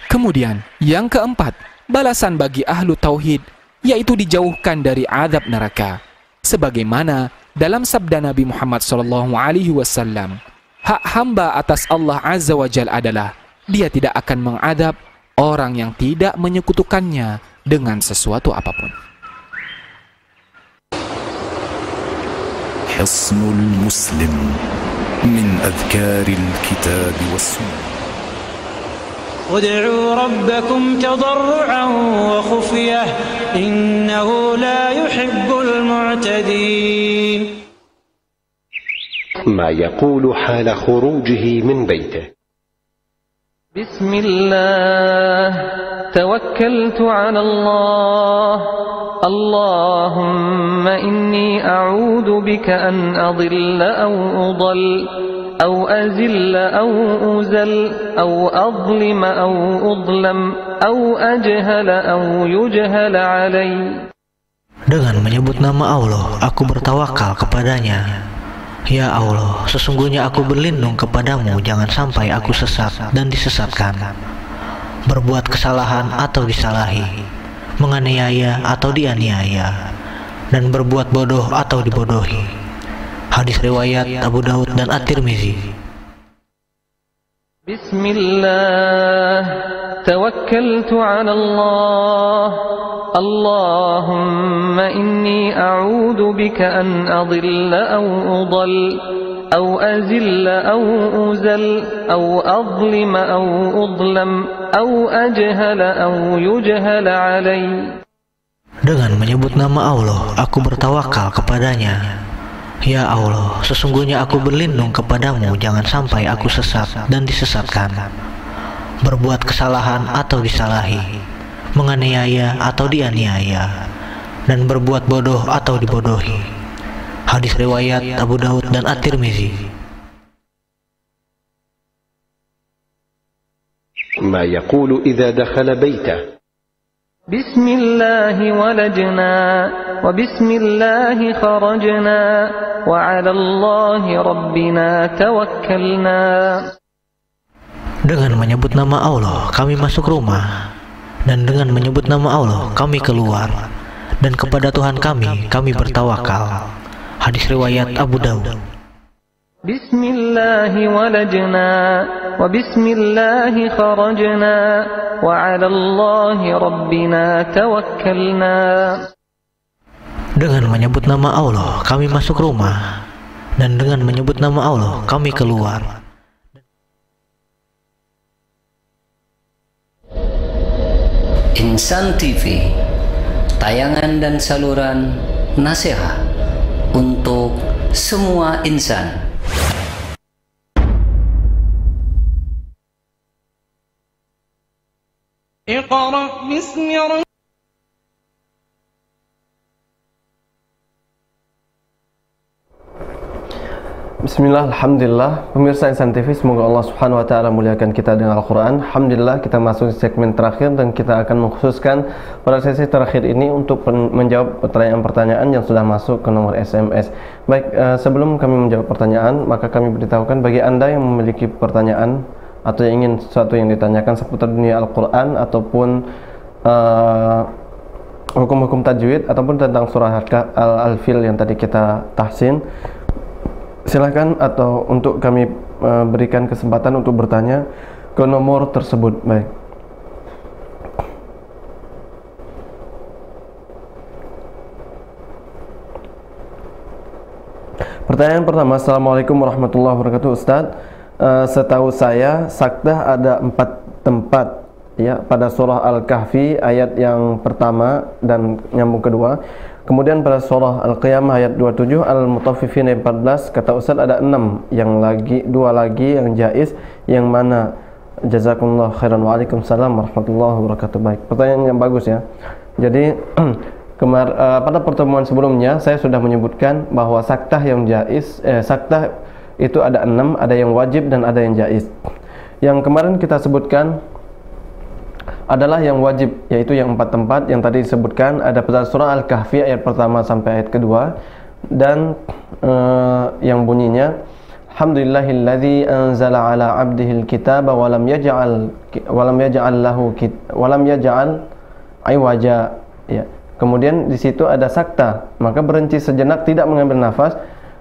Kemudian yang keempat, balasan bagi ahlu tauhid yaitu dijauhkan dari azab neraka, sebagaimana dalam sabda Nabi Muhammad SAW, hak hamba atas Allah Azza wa Jal adalah Dia tidak akan mengadab orang yang tidak menyekutukannya dengan sesuatu apapun. حصن المسلم من أذكار الكتاب والسنة ادعوا ربكم تضرعا وخفية إنه لا يحب المعتدين. ما يقول حال خروجه من بيته: بسم الله توكلت على الله اللهم إني أعوذ بك أن أضل أو أضل أو أزل أو أزل أو أظلم أو أظلم أو أجهل أو يجهل علي. Dengan menyebut nama Allah, aku bertawakal kepadanya. Ya Allah, sesungguhnya aku berlindung kepadamu, jangan sampai aku sesat dan disesatkan, berbuat kesalahan atau disalahi, menganiaya atau dianiaya, dan berbuat bodoh atau dibodohi. Hadis riwayat Abu Daud dan At-Tirmizi. Bismillah tawakkaltu 'ala Allah Allahumma inni a'udzu bika an adilla aw udall aw azilla aw uzal aw adlima aw udlam aw ajhala aw yujhala 'alai. Dengan menyebut nama Allah, aku bertawakal kepadanya. Ya Allah, sesungguhnya aku berlindung kepadamu, jangan sampai aku sesat dan disesatkan, berbuat kesalahan atau disalahi, menganiaya atau dianiaya, dan berbuat bodoh atau dibodohi. Hadis riwayat Abu Daud dan At-Tirmizi. ما يقول إذا دخل بيته: Bismillahi walajna wa bismillahi kharajna wa 'ala Allahi rabbina tawakkalna. Dengan menyebut nama Allah kami masuk rumah, dan dengan menyebut nama Allah kami keluar, dan kepada Tuhan kami bertawakal. Hadis riwayat Abu Daud. Bismillahi walajna wa bismillahi kharajna wa 'ala Allahi rabbina tawakkalna. Dengan menyebut nama Allah kami masuk rumah, dan dengan menyebut nama Allah kami keluar. Insan TV, tayangan dan saluran nasihat untuk semua insan. Iqra bismi rabbika. Bismillah, alhamdulillah. Pemirsa Insan TV, semoga Allah Subhanahu wa taala muliakan kita dengan Al-Qur'an. Alhamdulillah, kita masuk di segmen terakhir dan kita akan mengkhususkan pada sesi terakhir ini untuk menjawab pertanyaan-pertanyaan yang sudah masuk ke nomor SMS. Baik, sebelum kami menjawab pertanyaan, maka kami beritahukan bagi Anda yang memiliki pertanyaan atau yang ingin sesuatu yang ditanyakan seputar dunia Al-Qur'an ataupun hukum-hukum tajwid ataupun tentang surah Al-Fil yang tadi kita tahsin, silakan atau untuk kami berikan kesempatan untuk bertanya ke nomor tersebut. Baik. Pertanyaan pertama, Assalamualaikum warahmatullahi wabarakatuh. Ustadz, setahu saya sakdah ada 4 tempat ya pada surah Al-Kahfi ayat yang pertama dan nyambung kedua. Kemudian pada surah Al-Qiyamah ayat 27, Al-Mutaffifin ayat 14, kata Ustaz ada 6 yang lagi, 2 lagi yang jaiz, yang mana? Jazakumullah khairan. Waalaikumsalam warahmatullahi wabarakatuh. Baik, pertanyaan yang bagus ya. Jadi pada pertemuan sebelumnya saya sudah menyebutkan bahwa saktah yang jaiz, saktah itu ada 6, ada yang wajib dan ada yang jaiz. Yang kemarin kita sebutkan adalah yang wajib, yaitu yang 4 tempat yang tadi disebutkan, ada pada surah Al-Kahfi ayat pertama sampai ayat kedua, dan yang bunyinya Alhamdulillahilladzi anzala ala abdihil kitaba wa lam yaj'al iwaja ya. Kemudian di situ ada sakta, maka berhenti sejenak, tidak mengambil nafas,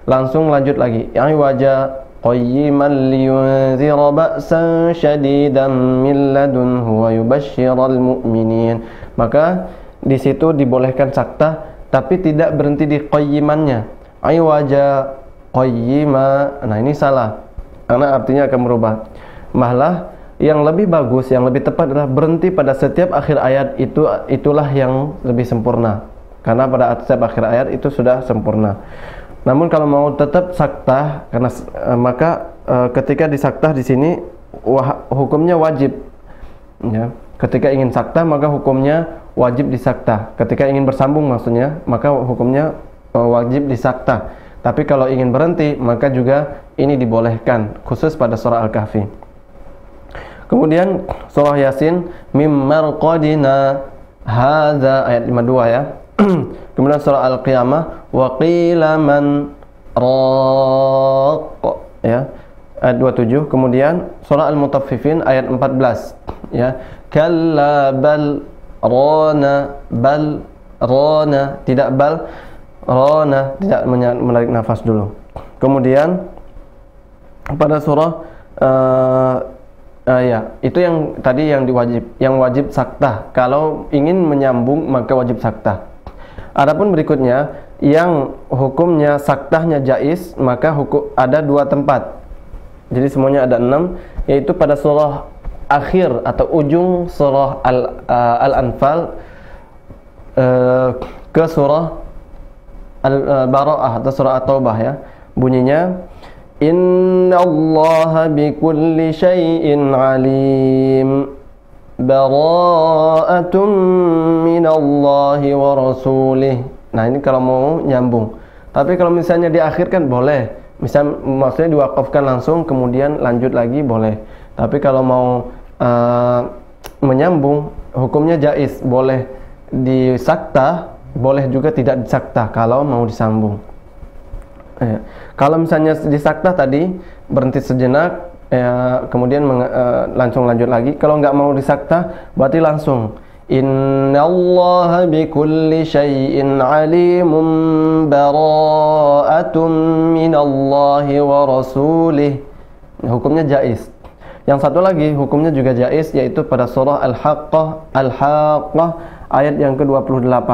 langsung lanjut lagi iwaja qayyiman liyunzira ba'san syadidan min ladunhu wa yubashshiral mu'minin. Maka di situ dibolehkan sakta, tapi tidak berhenti di qayyimannya. Aywaja qayyima. Nah, ini salah, karena artinya akan berubah. Malah yang lebih bagus, yang lebih tepat adalah berhenti pada setiap akhir ayat, itulah yang lebih sempurna. Karena pada setiap akhir ayat itu sudah sempurna. Namun kalau mau tetap saktah, maka ketika disaktah di sini hukumnya wajib. Ya. Ketika ingin saktah maka hukumnya wajib disaktah. Ketika ingin bersambung maksudnya, maka hukumnya wajib disaktah. Tapi kalau ingin berhenti maka juga ini dibolehkan, khusus pada surah Al-Kahfi. Kemudian surah Yasin, mim marqadina hadza ayat 52 ya. Kemudian surah Al-Qiyamah wa qila man raq ya ayat 27. Kemudian surah Al-Mutaffifin ayat 14 ya, kalla bal rana tidak bal rana, tidak menarik nafas dulu. Kemudian pada surah ya, itu yang tadi yang wajib saktah. Kalau ingin menyambung maka wajib saktah. Adapun berikutnya yang hukumnya saktahnya jaiz, maka ada 2 tempat. Jadi semuanya ada 6, yaitu pada surah akhir atau ujung surah Al-Anfal ke surah Al-Bara'ah atau surah At-Taubah ya. Bunyinya innallaha bikulli syai'in alim bara'atun minallahi wa rasulih. Nah, ini kalau mau nyambung. Tapi kalau misalnya diakhirkan boleh. Maksudnya diwakafkan langsung kemudian lanjut lagi boleh. Tapi kalau mau menyambung hukumnya jaiz, boleh disaktah, boleh juga tidak disaktah kalau mau disambung. Kalau misalnya disaktah tadi berhenti sejenak, kemudian langsung lanjut lagi. Kalau nggak mau disaktah, berarti langsung Innallaha bikulli syai'in alimun bara'atun minallahi wa rasulih. Hukumnya jaiz. Yang satu lagi hukumnya juga jaiz, yaitu pada surah Al-Haqqah ayat yang ke-28,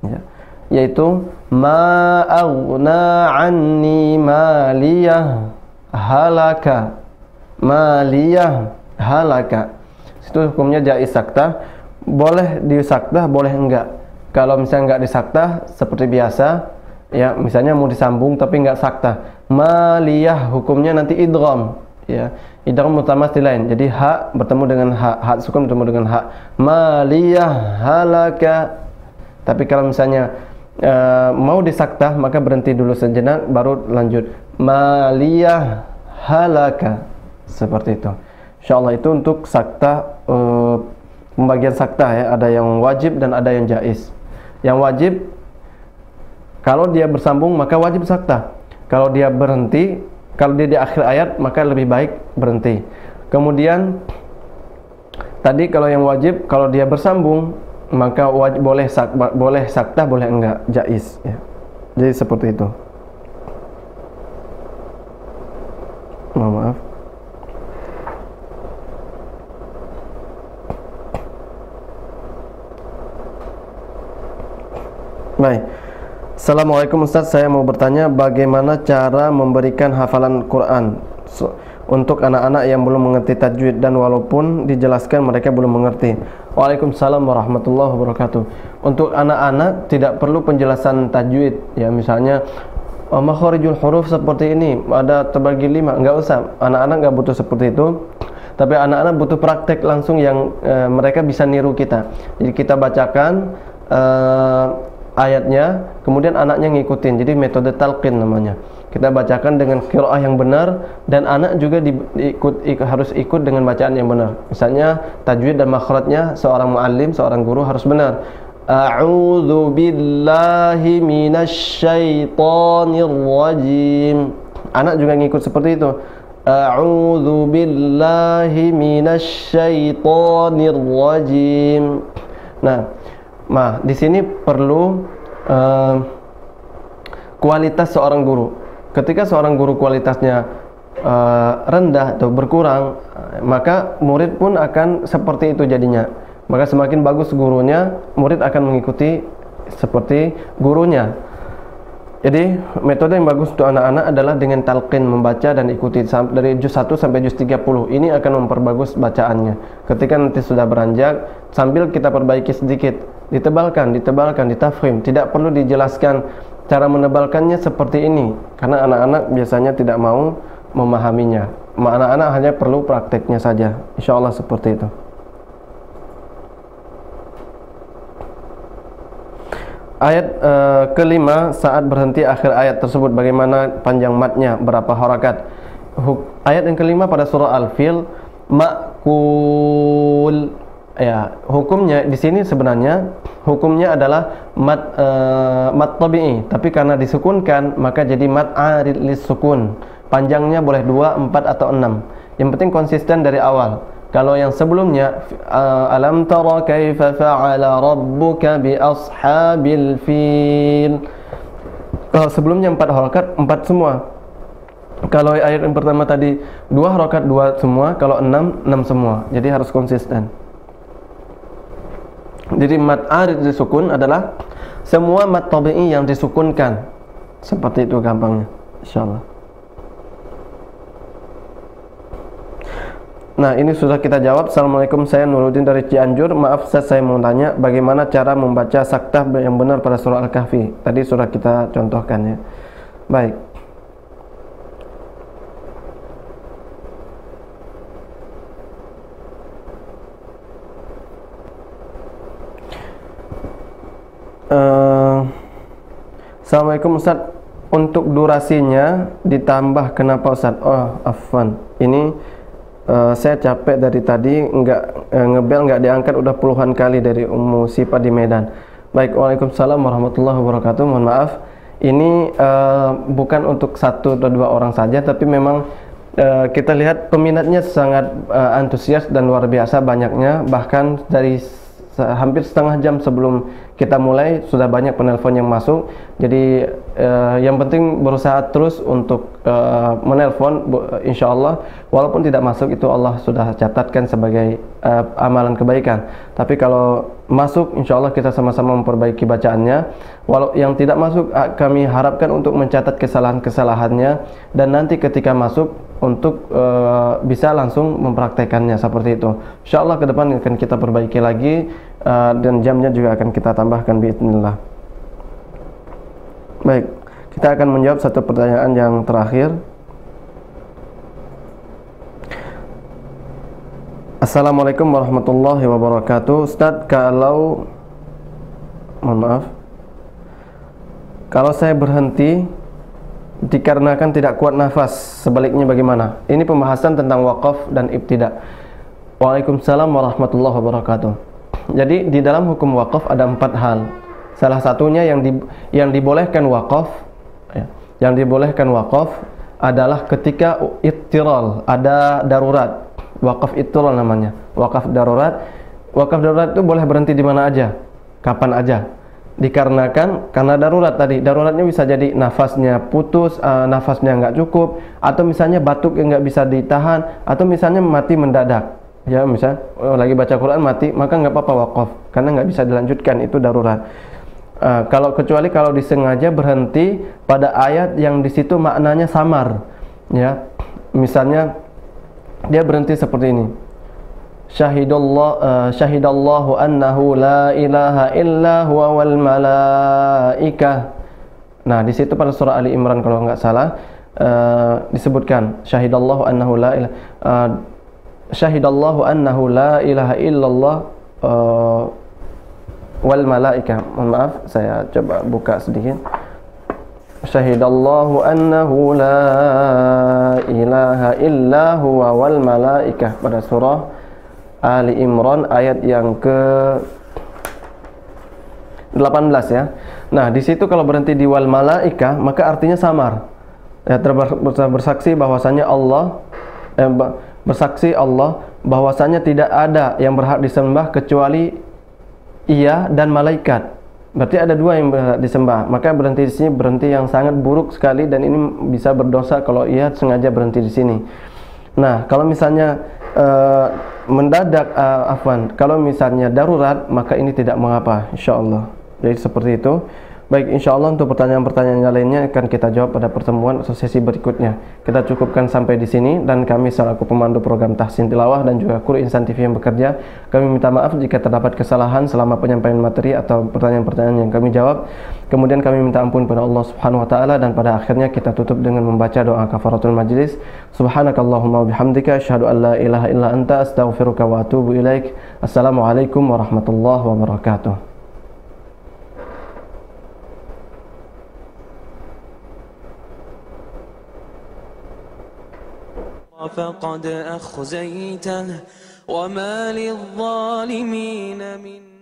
ya. Yaitu ma aghna anni maliyah halaka, maliyah halaka. Itu hukumnya jaiz saktah. Boleh disaktah, boleh enggak. Kalau misalnya enggak disaktah seperti biasa, ya misalnya mau disambung tapi enggak saktah, maliyah hukumnya nanti idgham, ya. Idgham mutamatsil lain. Jadi ha bertemu dengan ha sukun bertemu dengan ha. Maliyah halaka. Tapi kalau misalnya mau disaktah, maka berhenti dulu sejenak baru lanjut. Maliyah halaka. Seperti itu. Insyaallah itu untuk saktah, pembagian saktah, ya. Ada yang wajib dan ada yang jaiz. Yang wajib kalau dia bersambung maka wajib saktah. Kalau dia berhenti, kalau dia di akhir ayat maka lebih baik berhenti. Kemudian tadi kalau yang wajib, kalau dia bersambung maka wajib, boleh saktah, boleh enggak, jaiz, ya. Jadi seperti itu. Maaf. Baik. Assalamualaikum Ustaz, saya mau bertanya bagaimana cara memberikan hafalan Quran untuk anak-anak yang belum mengerti tajwid dan walaupun dijelaskan mereka belum mengerti. Waalaikumsalam warahmatullahi wabarakatuh. Untuk anak-anak tidak perlu penjelasan tajwid, ya, misalnya makharijul huruf seperti ini, ada terbagi 5, enggak usah. Anak-anak enggak butuh seperti itu. Tapi anak-anak butuh praktek langsung yang mereka bisa niru kita. Jadi kita bacakan ayatnya, kemudian anaknya ngikutin. Jadi metode talqin namanya. Kita bacakan dengan qiraah yang benar dan anak juga harus ikut dengan bacaan yang benar. Misalnya tajwid dan makhrajnya seorang muallim, seorang guru harus benar. A'udzu billahi minasyaitonir rajim. Anak juga ngikut seperti itu. A'udzu billahi minasyaitonir rajim. Nah, di sini perlu kualitas seorang guru. Ketika seorang guru kualitasnya rendah atau berkurang, maka murid pun akan seperti itu jadinya. Maka semakin bagus gurunya, murid akan mengikuti seperti gurunya. Jadi metode yang bagus untuk anak-anak adalah dengan talqin, membaca dan ikuti dari juz 1 sampai juz 30. Ini akan memperbagus bacaannya. Ketika nanti sudah beranjak, sambil kita perbaiki sedikit, ditebalkan, ditafkhim. Tidak perlu dijelaskan cara menebalkannya seperti ini, karena anak-anak biasanya tidak mau memahaminya. Anak-anak hanya perlu prakteknya saja. Insyaallah seperti itu. Ayat kelima, saat berhenti akhir ayat tersebut bagaimana panjang matnya, berapa harakat. Ayat yang kelima pada surah Al-Fil, ma'kul. Ya, hukumnya di sini sebenarnya hukumnya adalah mat tabi'i, tapi karena disukunkan maka jadi mat arid lis-sukun. Panjangnya boleh 2, 4 atau 6. Yang penting konsisten dari awal. Kalau yang sebelumnya alam tara kaifa fa'ala rabbuka bi ashabil fil. Kalau sebelumnya 4 harakat, 4 semua. Kalau ayat yang pertama tadi 2 harakat, 2 semua. Kalau 6, 6 semua. Jadi harus konsisten. Jadi mat arid disukun adalah semua mat tabi'i yang disukunkan. Seperti itu gampangnya, insyaallah. Nah, ini sudah kita jawab. Assalamualaikum, saya Nuruddin dari Cianjur. Maaf Ustaz, saya mau tanya bagaimana cara membaca saktah yang benar pada surah Al-Kahfi. Tadi sudah kita contohkan, ya. Baik. Assalamualaikum Ustaz, untuk durasinya ditambah kenapa Ustaz? Oh, afwan. Ini Saya capek dari tadi, ngebel nggak diangkat udah puluhan kali dari Ummu Sipa di Medan. Baik, waalaikumsalam warahmatullahi wabarakatuh. Mohon maaf, ini bukan untuk satu atau dua orang saja, tapi memang kita lihat peminatnya sangat antusias dan luar biasa banyaknya. Bahkan dari hampir setengah jam sebelum kita mulai sudah banyak penelpon yang masuk. Jadi yang penting berusaha terus untuk menelpon, insyaallah walaupun tidak masuk itu Allah sudah catatkan sebagai amalan kebaikan. Tapi kalau masuk, insyaallah kita sama-sama memperbaiki bacaannya. Walau yang tidak masuk, kami harapkan untuk mencatat kesalahan-kesalahannya, dan nanti ketika masuk untuk bisa langsung mempraktekannya seperti itu. Insyaallah ke depan akan kita perbaiki lagi, dan jamnya juga akan kita tambahkan biidznillah. Baik, kita akan menjawab satu pertanyaan yang terakhir. Assalamualaikum warahmatullahi wabarakatuh. Ustaz, kalau saya berhenti dikarenakan tidak kuat nafas, sebaliknya bagaimana? Ini pembahasan tentang wakaf dan ibtida. Waalaikumsalam warahmatullahi wabarakatuh. Jadi di dalam hukum wakaf ada 4 hal. Salah satunya yang dibolehkan wakaf, yang dibolehkan wakaf adalah ketika ittiral, ada darurat. Wakaf ittiral namanya, wakaf darurat. Wakaf darurat itu boleh berhenti di mana aja, kapan aja. Dikarenakan karena darurat tadi, daruratnya bisa jadi nafasnya putus, nafasnya nggak cukup, atau misalnya batuk yang nggak bisa ditahan, atau misalnya mati mendadak. Ya, misal lagi baca Quran mati, maka nggak apa-apa wakaf, karena nggak bisa dilanjutkan, itu darurat. Kecuali kalau disengaja berhenti pada ayat yang di situ maknanya samar, ya, misalnya dia berhenti seperti ini. Syahidallahu annahu la ilaha illa huwa wal malaikah. Nah, di situ pada surah Ali Imran kalau nggak salah disebutkan syahidallahu annahu la ilaha syahidallahu annahu la ilaha illallah wal malaikah. Mohon maaf, saya coba buka sedikit. Syahidallahu annahu la ilaha illa huwa wal malaikah, pada surah Ali Imran ayat yang ke-18 ya. Nah, di situ kalau berhenti di wal malaikah maka artinya samar. Ya, bersaksi bahwasanya Allah bersaksi Allah bahwasanya tidak ada yang berhak disembah kecuali Ia dan malaikat. Berarti ada 2 yang berhak disembah. Maka berhenti di sini berhenti yang sangat buruk sekali, dan ini bisa berdosa kalau ia sengaja berhenti di sini. Nah, kalau misalnya mendadak, kalau misalnya darurat, maka ini tidak mengapa, insyaallah. Jadi seperti itu. Baik, insyaallah untuk pertanyaan-pertanyaan yang lainnya akan kita jawab pada pertemuan atau sesi berikutnya. Kita cukupkan sampai di sini, dan kami selaku pemandu program Tahsin Tilawah dan juga kru Insan TV yang bekerja, kami minta maaf jika terdapat kesalahan selama penyampaian materi atau pertanyaan-pertanyaan yang kami jawab. Kemudian kami minta ampun pada Allah Subhanahu wa taala, dan pada akhirnya kita tutup dengan membaca doa kafaratul majlis. Subhanakallahumma wabihamdika asyhadu an la ilaha illa anta astaghfiruka wa atubu ilaik. Assalamualaikum warahmatullahi wabarakatuh. فقد أخزيته وما للظالمين من